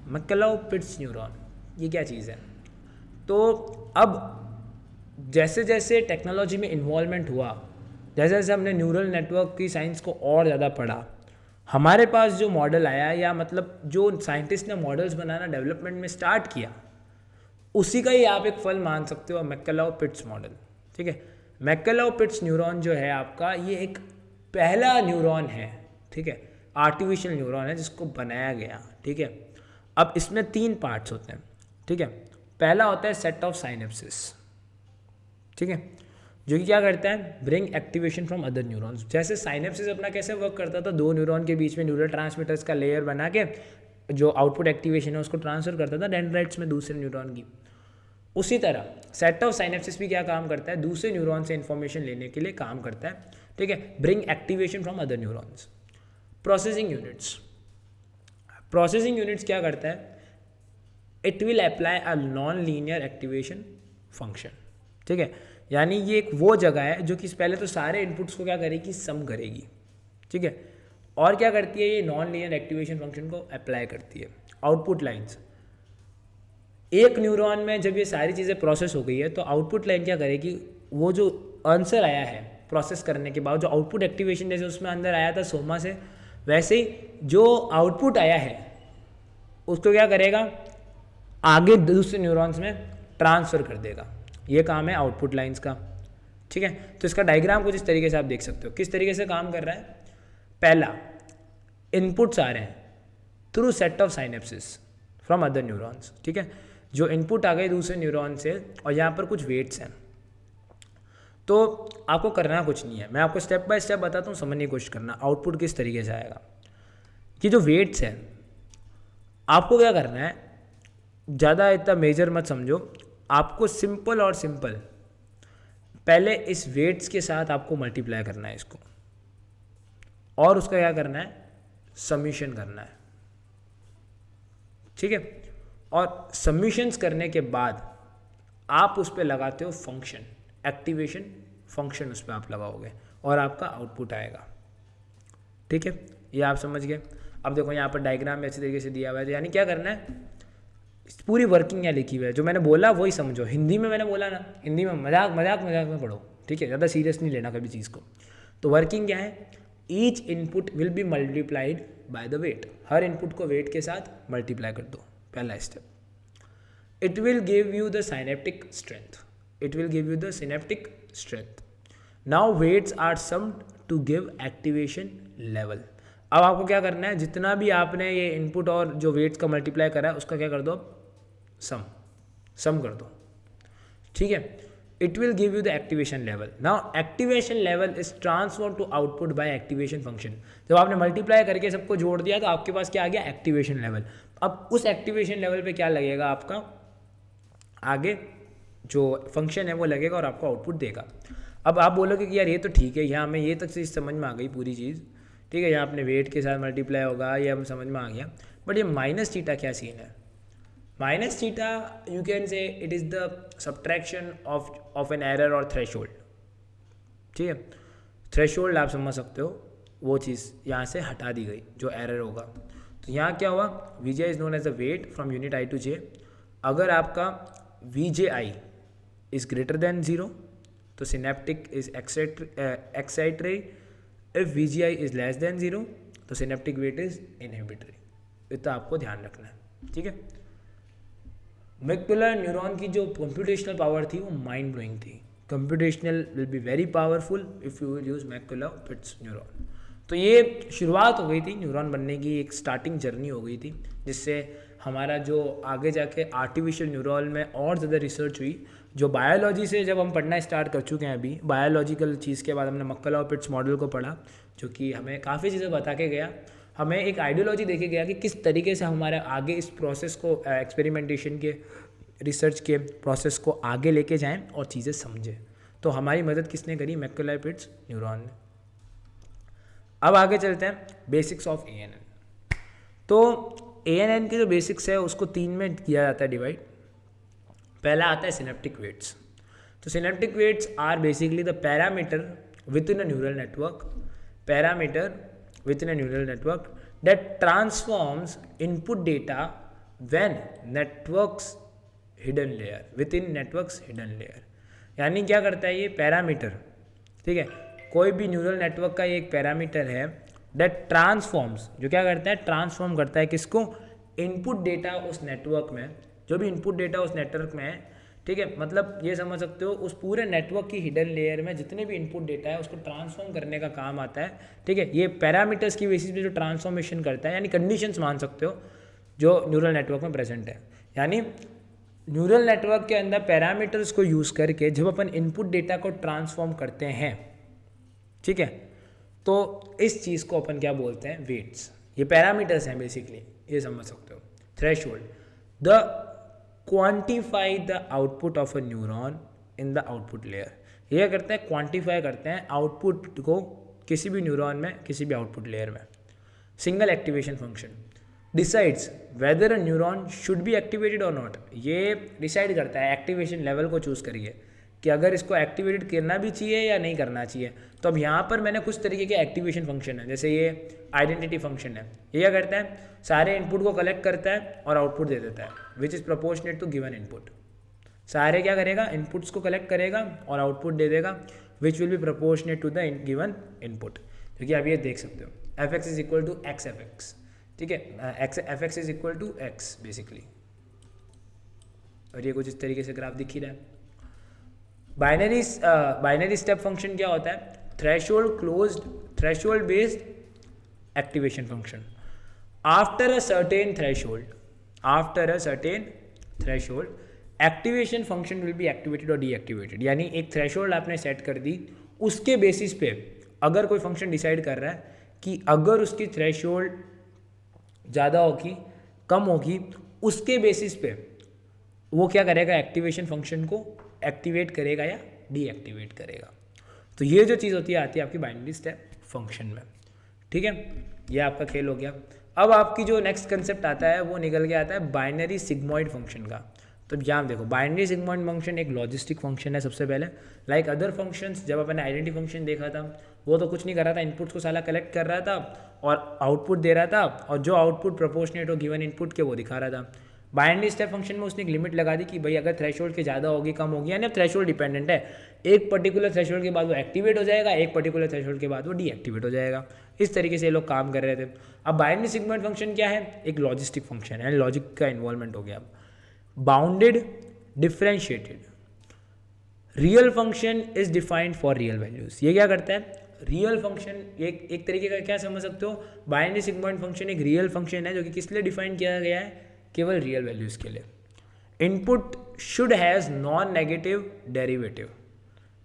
मैकलोव-पिट्स न्यूरॉन ये क्या चीज़ है। तो अब जैसे जैसे टेक्नोलॉजी में इन्वॉल्वमेंट हुआ, जैसे जैसे हमने न्यूरल नेटवर्क की साइंस को और ज़्यादा पढ़ा, हमारे पास जो मॉडल आया, या मतलब जो साइंटिस्ट ने मॉडल्स बनाना डेवलपमेंट में स्टार्ट किया, उसी का ही आप एक फल मान सकते हो मैकलोव-पिट्स मॉडल, ठीक है। मैकलोव-पिट्स न्यूरॉन जो है आपका, ये एक पहला न्यूरॉन है, ठीक है, आर्टिफिशियल न्यूरॉन है जिसको बनाया गया, ठीक है। अब इसमें 3 पार्ट्स होते हैं, ठीक है। पहला होता है सेट ऑफ साइनेप्सिस, ठीक है, जो कि क्या करता है, bring activation from other neurons. जैसे साइनेप्सिस अपना कैसे वर्क करता था, 2 न्यूरॉन के बीच में न्यूरल ट्रांसमीटर्स का लेयर बना के जो आउटपुट एक्टिवेशन है उसको ट्रांसफर करता था डेंड्राइट्स में दूसरे न्यूरॉन की, उसी तरह सेट ऑफ साइनेप्सिस भी क्या काम करता है, दूसरे न्यूरॉन से इन्फॉर्मेशन लेने के लिए काम करता है, ठीक है, bring activation from other neurons. Processing units, processing units क्या करता है, it will apply a non linear activation function, ठीक है। यानी ये एक वो जगह है जो कि पहले तो सारे इनपुट्स को क्या करेगी, सम करेगी, ठीक है, और क्या करती है, ये नॉन लीनियर एक्टिवेशन फंक्शन को अप्लाई करती है। आउटपुट लाइन्स, एक न्यूरॉन में जब ये सारी चीज़ें प्रोसेस हो गई है, तो आउटपुट लाइन क्या करेगी, वो जो आंसर आया है प्रोसेस करने के बाद, जो आउटपुट एक्टिवेशन जैसे उसमें अंदर आया था सोमा से, वैसे ही जो आउटपुट आया है उसको क्या करेगा, आगे दूसरे न्यूरॉन्स में ट्रांसफ़र कर देगा। ये काम है आउटपुट लाइंस का, ठीक है। तो इसका डायग्राम कुछ इस तरीके से आप देख सकते हो किस तरीके से काम कर रहा है। पहला, इनपुट्स आ रहे हैं through set of synapses from other neurons, ठीक है। जो इनपुट आ गए दूसरे न्यूरॉन से, और यहाँ पर कुछ वेट्स हैं, तो आपको करना कुछ नहीं है, मैं आपको स्टेप बाय स्टेप बताता हूँ, समझने की कोशिश करना आउटपुट किस तरीके से आएगा। कि जो वेट्स हैं, आपको क्या करना है, ज़्यादा इतना मेजर मत समझो, आपको सिंपल और सिंपल पहले इस वेट्स के साथ आपको मल्टीप्लाई करना है इसको, और उसका क्या करना है, समीशन करना है, ठीक है। और समीशंस करने के बाद आप उस पर लगाते हो फंक्शन, एक्टिवेशन फंक्शन उस पर आप लगाओगे और आपका आउटपुट आएगा, ठीक है। ये आप समझ गए। अब देखो यहाँ पर डायग्राम में अच्छी तरीके से दिया हुआ है, तो यानी क्या करना है, पूरी वर्किंग यहाँ लिखी हुई है, जो मैंने बोला वही समझो। हिंदी में मैंने बोला ना, हिंदी में मजाक मजाक मजाक में पढ़ो, ठीक है, ज़्यादा सीरियस नहीं लेना कभी चीज़ को। तो वर्किंग क्या है, each input will be multiplied by the weight, हर इनपुट को वेट के साथ मल्टीप्लाई कर दो, पहला step. It will give you the synaptic strength, it will give you the synaptic strength. Now weights are summed to give activation level. अब आपको क्या करना है, जितना भी आपने ये इनपुट और जो वेट्स का मल्टीप्लाई करा है उसका क्या कर दो, सम कर दो, ठीक है। It will give you the activation level. Now activation level is transform to output by activation function. जब आपने मल्टीप्लाई करके सबको जोड़ दिया तो आपके पास क्या आ गया, एक्टिवेशन लेवल। अब उस एक्टिवेशन लेवल पे क्या लगेगा, आपका आगे जो फंक्शन है वो लगेगा और आपको आउटपुट देगा। अब आप बोलोगे कि यार ये तो ठीक है, यहाँ हमें ये तक चीज़ समझ में आ गई पूरी चीज़, ठीक है, यहाँ अपने वेट के साथ मल्टीप्लाई होगा, ये हम समझ में आ गया। बट ये माइनस थीटा क्या सीन है, माइनस थीटा यू कैन से it is the subtraction of an error और थ्रेशोल्ड, ठीक है। थ्रेशोल्ड आप समझ सकते हो, वो चीज़ यहाँ से हटा दी गई जो एरर होगा। तो यहाँ क्या हुआ, V J is known as the weight from unit I to J. अगर आपका V J I is greater than zero तो synaptic is excitatory, if V G I is less than zero तो सिनेप्टिक वेट इज़ इनहिबिटरी। इतना आपको ध्यान रखना है, ठीक है। मैकुलर न्यूरॉन की जो कंप्यूटेशनल पावर थी वो माइंड ब्लोइंग थी। Computational will be very powerful if you will use McCulloch Pitts neuron. तो ये शुरुआत हो गई थी न्यूरॉन बनने की, एक स्टार्टिंग जर्नी हो गई थी, जिससे हमारा जो आगे जाके आर्टिफिशियल न्यूरॉन में और ज़्यादा रिसर्च हुई। जो बायोलॉजी से जब हम पढ़ना स्टार्ट कर चुके हैं अभी, बायोलॉजिकल चीज़ के बाद हमने मैकुलर-पिट्स मॉडल को पढ़ा, जो कि हमें काफ़ी चीज़ें बता के गया, हमें एक आइडियोलॉजी देके गया कि किस तरीके से हमारे आगे इस प्रोसेस को, एक्सपेरिमेंटेशन के, रिसर्च के प्रोसेस को आगे लेके जाएं और चीज़ें समझें। तो हमारी मदद किसने करी, मैकुलर-पिट्स न्यूरॉन ने। अब आगे चलते हैं बेसिक्स ऑफ ANN। तो ANN के जो बेसिक्स है उसको 3 में किया जाता है डिवाइड। पहला आता है सिनेप्टिक वेट्स। तो synaptic weights are basically the parameter within a neural network, parameter within a neural network that transforms input data when networks hidden layer, within networks hidden layer. यानी क्या करता है ये पैरामीटर, ठीक है, कोई भी न्यूरल नेटवर्क का ये एक पैरामीटर है दैट ट्रांसफॉर्म्स, जो क्या करता है, ट्रांसफॉर्म करता है किसको, इनपुट डेटा उस नेटवर्क में, जो भी इनपुट डेटा उस नेटवर्क में है, ठीक है। मतलब ये समझ सकते हो उस पूरे नेटवर्क की हिडन लेयर में जितने भी इनपुट डेटा है उसको ट्रांसफॉर्म करने का काम आता है, ठीक है। ये पैरामीटर्स की बेसिस पे जो ट्रांसफॉर्मेशन करता है, यानी कंडीशंस मान सकते हो जो न्यूरल नेटवर्क में प्रेजेंट है। यानी न्यूरल नेटवर्क के अंदर पैरामीटर्स को यूज़ करके जब अपन इनपुट डेटा को ट्रांसफॉर्म करते हैं, ठीक है, तो इस चीज़ को अपन क्या बोलते हैं, वेट्स। ये पैरामीटर्स हैं बेसिकली, ये समझ सकते हो। Threshold, the quantify the output of a neuron in the output layer. ये करते हैं, क्वांटिफाई करते हैं आउटपुट को किसी भी न्यूरॉन में, किसी भी आउटपुट लेयर में। Single activation function decides whether a neuron should be activated और नॉट। ये डिसाइड करता है एक्टिवेशन लेवल को चूज़ करिए कि अगर इसको एक्टिवेटेड करना भी चाहिए या नहीं करना चाहिए। तो अब यहाँ पर मैंने कुछ तरीके के एक्टिवेशन फंक्शन है, जैसे ये आइडेंटिटी फंक्शन है। ये क्या करता है, सारे इनपुट को कलेक्ट करता है और आउटपुट दे देता है, which is proportionate to given input. सारे क्या करेगा, इनपुट्स को कलेक्ट करेगा और आउटपुट दे देगा, which will be proportionate to the given input. क्योंकि आप ये देख सकते हो Fx is equal to x Fx, ठीक है, Fx is equal to x basically. और ये कुछ इस तरीके से ग्राफ दिख ही रहा है। बाइनरी स्टेप फंक्शन क्या होता है, threshold closed, threshold based activation function. After a certain threshold activation function will be activated और डीएक्टिवेटेड। यानी एक थ्रेशोल्ड आपने सेट कर दी, उसके बेसिस पे अगर कोई फंक्शन डिसाइड कर रहा है कि अगर उसकी थ्रेशोल्ड ज़्यादा होगी, कम होगी, उसके बेसिस पे वो क्या करेगा, एक्टिवेशन फंक्शन को एक्टिवेट करेगा या डीएक्टिवेट करेगा। तो ये जो चीज़ होती है आती है आपकी बाइनरी स्टेप फंक्शन में, ठीक है। ये आपका खेल हो गया। अब आपकी जो नेक्स्ट कंसेप्ट आता है वो निकल के आता है बाइनरी सिग्मॉइड फंक्शन का। तो यहाँ देखो, बाइनरी सिग्मॉइड फंक्शन एक लॉजिस्टिक फंक्शन है सबसे पहले। लाइक अदर फंक्शंस, जब अपने आइडेंटिटी फंक्शन देखा था वो तो कुछ नहीं कर रहा था, इनपुट्स को साला कलेक्ट कर रहा था और आउटपुट दे रहा था, और जो आउटपुट प्रोपोर्शनेट हो गिवन इनपुट के वो दिखा रहा था। बाइनरी स्टेप फंक्शन में उसने एक लिमिट लगा दी कि भाई अगर थ्रेशोल्ड के ज़्यादा होगी कम होगी, यानी थ्रेशोल्ड डिपेंडेंट है, एक पर्टिकुलर थ्रेशोल्ड के बाद वो एक्टिवेट हो जाएगा, एक पर्टिकुलर थ्रेशोल्ड के बाद वो डीएक्टिवेट हो जाएगा। इस तरीके से ये लोग काम कर रहे थे। अब बाइनरी सिग्मॉइड फंक्शन क्या है, एक लॉजिस्टिक फंक्शन है, लॉजिक का इन्वॉल्वमेंट हो गया। अब bounded differentiated real function is defined for real values. ये क्या करता है, रियल फंक्शन एक तरीके का क्या समझ सकते हो, बाइनरी सिग्मॉइड फंक्शन एक रियल फंक्शन है जो कि किस लिए डिफाइन किया गया है, केवल रियल वैल्यूज के लिए। Input should has non negative derivative,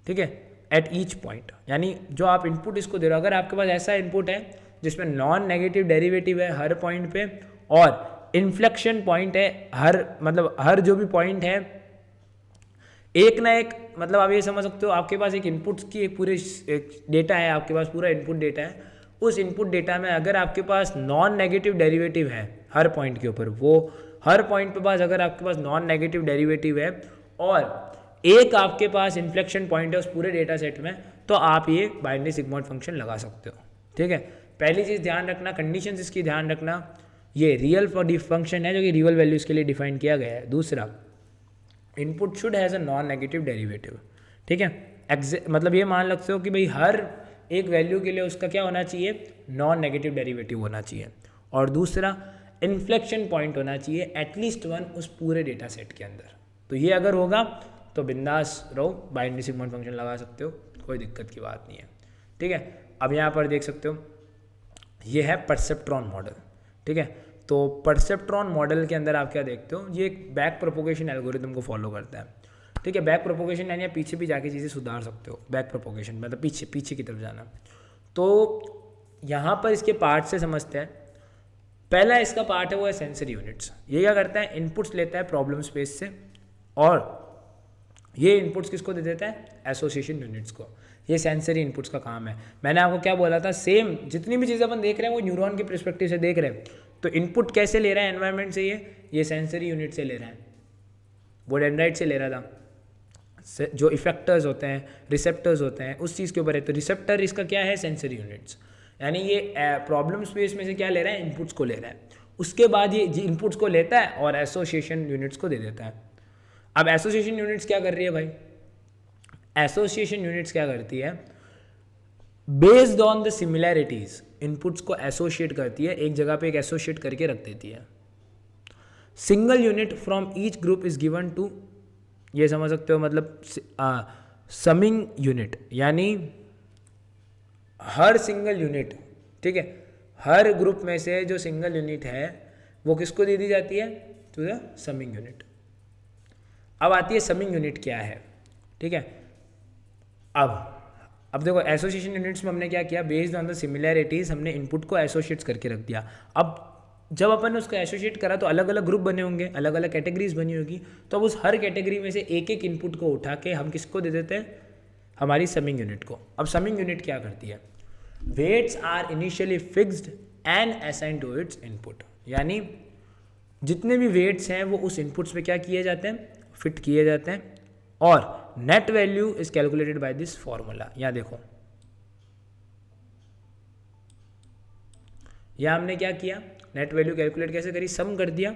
ठीक है, एट ईच पॉइंट। यानी जो आप इनपुट इसको दे रहे हो, अगर आपके पास ऐसा इनपुट है जिसमें नॉन नेगेटिव डेरिवेटिव है हर पॉइंट पे, और इन्फ्लेक्शन पॉइंट है हर जो भी पॉइंट है एक ना एक, मतलब आप ये समझ सकते हो आपके पास एक इनपुट्स की एक पूरे डेटा है, आपके पास पूरा इनपुट डेटा है। उस इनपुट डेटा में अगर आपके पास नॉन नेगेटिव डेरिवेटिव है हर पॉइंट के ऊपर, वो हर पॉइंट पे पास अगर आपके पास नॉन नेगेटिव डेरिवेटिव है और एक आपके पास इन्फ्लेक्शन पॉइंट है उस पूरे डेटा सेट में, तो आप ये बाइनरी सिग्मॉइड फंक्शन लगा सकते हो, ठीक है। पहली चीज़ ध्यान रखना, कंडीशंस इसकी ध्यान रखना, ये रियल फंक्शन है जो कि रियल वैल्यूज़ के लिए डिफाइन किया गया है। दूसरा, input should has a non negative derivative, ठीक है। मतलब ये मान सकते हो कि भाई हर एक वैल्यू के लिए उसका क्या होना चाहिए, नॉन नेगेटिव डेरिवेटिव होना चाहिए। और दूसरा, इन्फ्लेक्शन पॉइंट होना चाहिए एटलीस्ट वन उस पूरे डेटा सेट के अंदर। तो ये अगर होगा तो बिंदास रहो, बाइनरी सिग्मॉइड फंक्शन लगा सकते हो, कोई दिक्कत की बात नहीं है, ठीक है। अब यहाँ पर देख सकते हो ये है परसेप्ट्रॉन मॉडल, ठीक है। तो परसेप्ट्रॉन मॉडल के अंदर आप क्या देखते हो, ये एक बैक प्रोपोगेशन एल्गोरिथम को फॉलो करता है, ठीक है। बैक प्रोपोगेशन यानी आप पीछे भी जाके चीज़ें सुधार सकते हो, बैक प्रोपोगेशन मतलब पीछे की तरफ जाना। तो यहाँ पर इसके पार्ट से समझते हैं। पहला इसका पार्ट है वो है सेंसरी यूनिट्स। ये क्या करता है, इनपुट्स लेता है प्रॉब्लम स्पेस से और ये इनपुट्स किसको दे देता है, एसोसिएशन यूनिट्स को। ये सेंसरी इनपुट्स का काम है। मैंने आपको क्या बोला था, सेम जितनी भी चीज़ें अपन देख रहे हैं वो न्यूरॉन के पर्सपेक्टिव से देख रहे हैं। तो इनपुट कैसे ले रहा है एनवायरनमेंट से, ये सेंसरी यूनिट से ले रहा है, वो डेंड्राइट से ले रहा था। जो इफेक्टर्स होते हैं, रिसेप्टर्स होते हैं, उस चीज़ के ऊपर है। तो रिसेप्टर इसका क्या है, सेंसरी यूनिट्स। यानी ये प्रॉब्लम स्पेस में से क्या ले रहा है, इनपुट्स को ले रहा है। उसके बाद ये इनपुट्स को लेता है और एसोसिएशन यूनिट्स को दे देता है। अब एसोसिएशन यूनिट्स क्या कर रही है भाई, एसोसिएशन यूनिट्स क्या करती है, based on the similarities inputs को एसोशिएट करती है, एक जगह पे एक एसोशिएट करके रख देती है। Single unit from each group is given to, ये समझ सकते हो, मतलब समिंग यूनिट, यानी हर सिंगल यूनिट, ठीक है, हर ग्रुप में से जो सिंगल यूनिट है वो किसको दे दी जाती है, टू द समिंग यूनिट। अब आती है समिंग यूनिट क्या है, ठीक है। अब देखो एसोसिएशन यूनिट्स में हमने क्या किया, बेस्ड ऑन द सिमिलैरिटीज हमने इनपुट को एसोशिएट्स करके रख दिया। अब जब अपन ने उसको एसोशिएट करा तो अलग अलग ग्रुप बने होंगे, अलग अलग कैटेगरीज बनी होगी। तो अब उस हर कैटेगरी में से एक एक इनपुट को उठा के हम किसको दे देते हैं, हमारी समिंग यूनिट को। अब समिंग यूनिट क्या करती है, weights are initially fixed and assigned to its input, यानी जितने भी वेट्स हैं वो उस इनपुट्स पे क्या किए जाते हैं, फिट किए जाते हैं। और net value is calculated by this formula. यहाँ देखो, यहाँ हमने क्या किया, नेट वैल्यू कैलकुलेट कैसे करी, सम कर दिया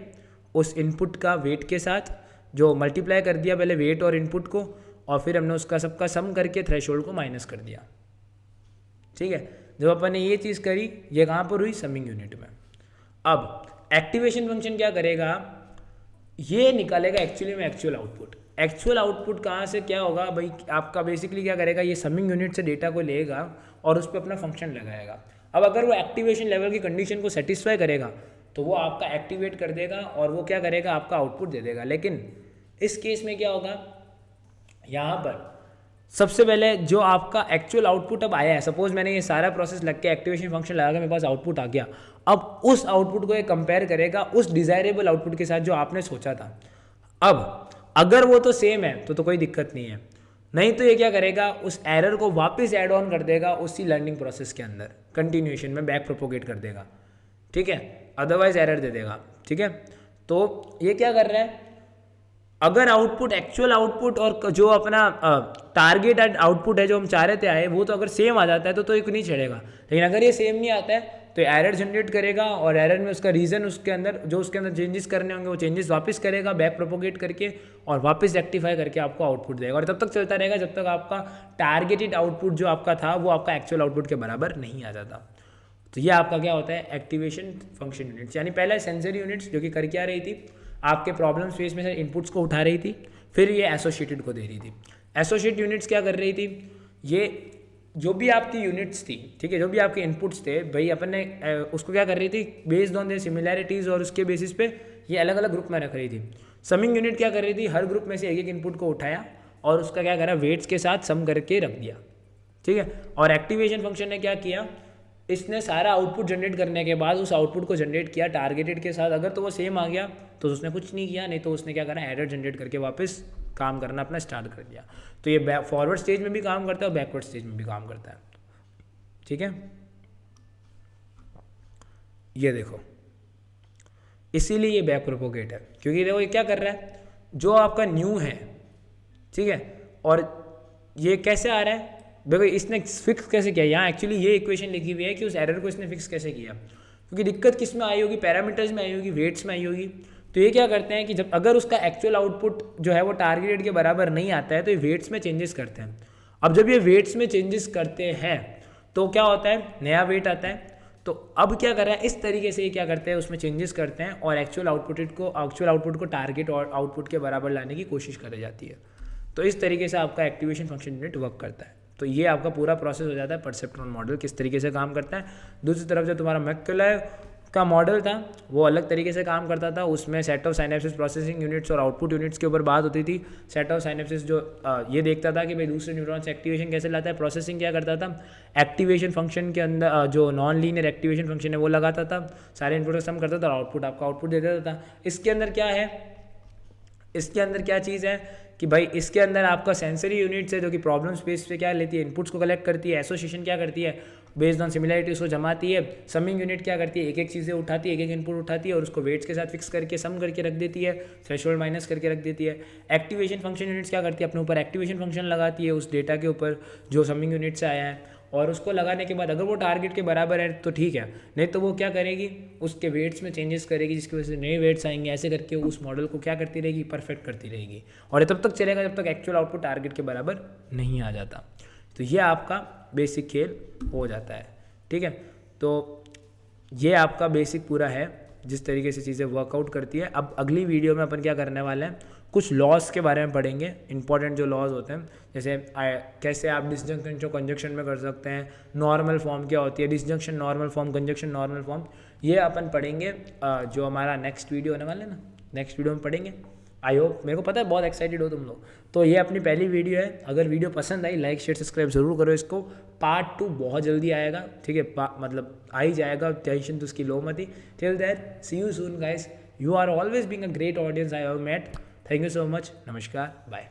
उस इनपुट का वेट के साथ, जो मल्टीप्लाई कर दिया पहले वेट और इनपुट को, और फिर हमने उसका सबका सम करके थ्रेशोल्ड को माइनस कर दिया, ठीक है। जब अपन ने ये चीज़ करी, ये कहाँ पर हुई, समिंग यूनिट में। अब एक्टिवेशन फंक्शन क्या करेगा, ये निकालेगा एक्चुअली में एक्चुअल आउटपुट। एक्चुअल आउटपुट कहाँ से क्या होगा भाई, आपका बेसिकली क्या करेगा, ये समिंग यूनिट से डेटा को लेगा और उस पर अपना फंक्शन लगाएगा। अब अगर वो एक्टिवेशन लेवल की कंडीशन को सेटिस्फाई करेगा तो वो आपका एक्टिवेट कर देगा और वो क्या करेगा, आपका आउटपुट दे देगा। लेकिन इस केस में क्या होगा, यहाँ पर सबसे पहले जो आपका एक्चुअल आउटपुट अब आया है, सपोज मैंने ये सारा प्रोसेस लग के एक्टिवेशन फंक्शन लगा के मेरे पास आउटपुट आ गया। अब उस आउटपुट को ये कंपेयर करेगा उस डिजायरेबल आउटपुट के साथ जो आपने सोचा था। अब अगर वो तो सेम है तो कोई दिक्कत नहीं है, नहीं तो ये क्या करेगा, उस एरर को वापस ऐड ऑन कर देगा उसी लर्निंग प्रोसेस के अंदर, कंटिन्यूएशन में बैक प्रोपोगेट कर देगा, ठीक है, अदरवाइज एरर दे देगा, ठीक है। तो ये क्या कर रहा है, अगर आउटपुट एक्चुअल आउटपुट और जो अपना टारगेट आउटपुट है जो हम चाह रहे थे आए, वो तो अगर सेम आ जाता है तो एक नहीं छेड़ेगा, लेकिन अगर ये सेम नहीं आता है तो एरर जनरेट करेगा, और एरर में उसका रीज़न उसके अंदर जो उसके अंदर चेंजेस करने होंगे वो चेंजेस वापस करेगा बैक प्रोपोगेट करके, और वापस रेक्टिफाई करके आपको आउटपुट देगा, और तब तक चलता रहेगा जब तक आपका टारगेटेड आउटपुट जो आपका था वो आपका एक्चुअल आउटपुट के बराबर नहीं आ जाता। तो ये आपका क्या होता है, एक्टिवेशन फंक्शन यूनिट्स। यानी पहला सेंसरी यूनिट्स जो कि कर क्या रही थी, आपके प्रॉब्लम स्पेस में से इनपुट्स को उठा रही थी, फिर ये एसोसिएटेड को दे रही थी। एसोसिएट यूनिट्स क्या कर रही थी, ये जो भी आपकी यूनिट्स थी, ठीक है, जो भी आपके इनपुट्स थे भाई, अपन ने उसको क्या कर रही थी, बेस्ड ऑन द सिमिलैरिटीज़ और उसके बेसिस पे ये अलग अलग ग्रुप में रख रही थी। समिंग यूनिट क्या कर रही थी, हर ग्रुप में से एक एक इनपुट को उठाया और उसका क्या करा, वेट्स के साथ सम करके रख दिया, ठीक है। और एक्टिवेशन फंक्शन ने क्या किया, इसने सारा आउटपुट जनरेट करने के बाद उस आउटपुट को जनरेट किया टारगेटेड के साथ, अगर तो वो सेम आ गया तो उसने कुछ नहीं किया, नहीं तो उसने क्या करा, एरर जनरेट करके वापस काम करना अपना स्टार्ट कर दिया। तो ये फॉरवर्ड स्टेज में भी काम करता है और बैकवर्ड स्टेज में भी काम करता है, ठीक है। ये देखो, इसीलिए ये बैक प्रोपोगेट है, क्योंकि देखो ये क्या कर रहा है, जो आपका न्यू है, ठीक है, और ये कैसे आ रहा है, देखो इसने फिक्स कैसे किया, यहाँ एक्चुअली ये इक्वेशन लिखी हुई है कि उस एरर को इसने फिक्स कैसे किया, क्योंकि दिक्कत किस में आई होगी, पैरामीटर्स में आई होगी, वेट्स में आई होगी। तो ये क्या करते हैं कि जब अगर उसका एक्चुअल आउटपुट जो है वो टारगेटेड के बराबर नहीं आता है तो ये वेट्स में चेंजेस करते हैं। अब जब ये वेट्स में चेंजेस करते हैं तो क्या होता है, नया वेट आता है। तो अब क्या कर रहा है, इस तरीके से ये क्या करते हैं, उसमें चेंजेस करते हैं और एक्चुअल आउटपुट को टारगेट और आउटपुट के बराबर लाने की कोशिश करी जाती है। तो इस तरीके से आपका एक्टिवेशन फंक्शन यूनिट वर्क करता है। तो ये आपका पूरा प्रोसेस हो जाता है, परसेप्ट्रॉन मॉडल किस तरीके से काम करता है। दूसरी तरफ जो तुम्हारा मैक्यूलर का मॉडल था वो अलग तरीके से काम करता था, उसमें set of synapses processing units और आउटपुट यूनिट्स के ऊपर बात होती थी। सेट ऑफ साइनेप्सिस जो ये देखता था कि भाई दूसरे न्यूरॉन से एक्टिवेशन कैसे लाता है, प्रोसेसिंग क्या करता था, एक्टिवेशन फंक्शन के अंदर जो नॉन लीनियर एक्टिवेशन फंक्शन है वो लगाता था, सारे इनपुट का सम करता था और आउटपुट आपका आउटपुट दे देता था। इसके अंदर क्या है, इसके अंदर क्या चीज़ है कि भाई इसके अंदर आपका सेंसरी यूनिट्स है जो कि प्रॉब्लम स्पेस पे क्या लेती है, इनपुट्स को कलेक्ट करती है, एसोसिएशन क्या करती है, बेस्ड ऑन सिमिलैरिटी उसको जमाती है, समिंग यूनिट क्या करती है, एक एक चीज़ें उठाती है, एक एक इनपुट उठाती है और उसको वेट्स के साथ फिक्स करके सम करके रख देती है, थ्रेशोल्ड माइनस करके रख देती है। एक्टिवेशन फंक्शन यूनिट्स क्या करती है, अपने ऊपर एक्टिवेशन फंक्शन लगाती है उस डेटा के ऊपर जो समिंग यूनिट से आया है, और उसको लगाने के बाद अगर वो टारगेट के बराबर है तो ठीक है, नहीं तो वो क्या करेगी, उसके वेट्स में चेंजेस करेगी जिसकी वजह से नए वेट्स आएंगे, ऐसे करके उस मॉडल को क्या करती रहेगी, परफेक्ट करती रहेगी। और ये तब तक चलेगा जब तक एक्चुअल आउटपुट टारगेट के बराबर नहीं आ जाता। तो ये आपका बेसिक खेल हो जाता है, ठीक है। तो ये आपका बेसिक पूरा है जिस तरीके से चीज़ें वर्कआउट करती है। अब अगली वीडियो में अपन क्या करने वाले हैं, कुछ लॉस के बारे में पढ़ेंगे, इंपॉर्टेंट जो लॉज होते हैं, जैसे कैसे आप डिसजंक्शन को कंजक्शन में कर सकते हैं, नॉर्मल फॉर्म क्या होती है, disjunction normal form, conjunction normal form, ये अपन पढ़ेंगे जो हमारा नेक्स्ट वीडियो होने वाला है ना, नेक्स्ट वीडियो में पढ़ेंगे। आई होप, मेरे को पता है बहुत एक्साइटेड हो तुम लोग। तो ये अपनी पहली वीडियो है, अगर वीडियो पसंद आई लाइक शेयर सब्सक्राइब जरूर करो इसको। पार्ट 2 बहुत जल्दी आएगा, ठीक है, मतलब आ ही जाएगा, टेंशन तो उसकी लो मत ही। Till that see you soon guys, you are always being a great audience I have met. Thank you so much, नमस्कार, बाय।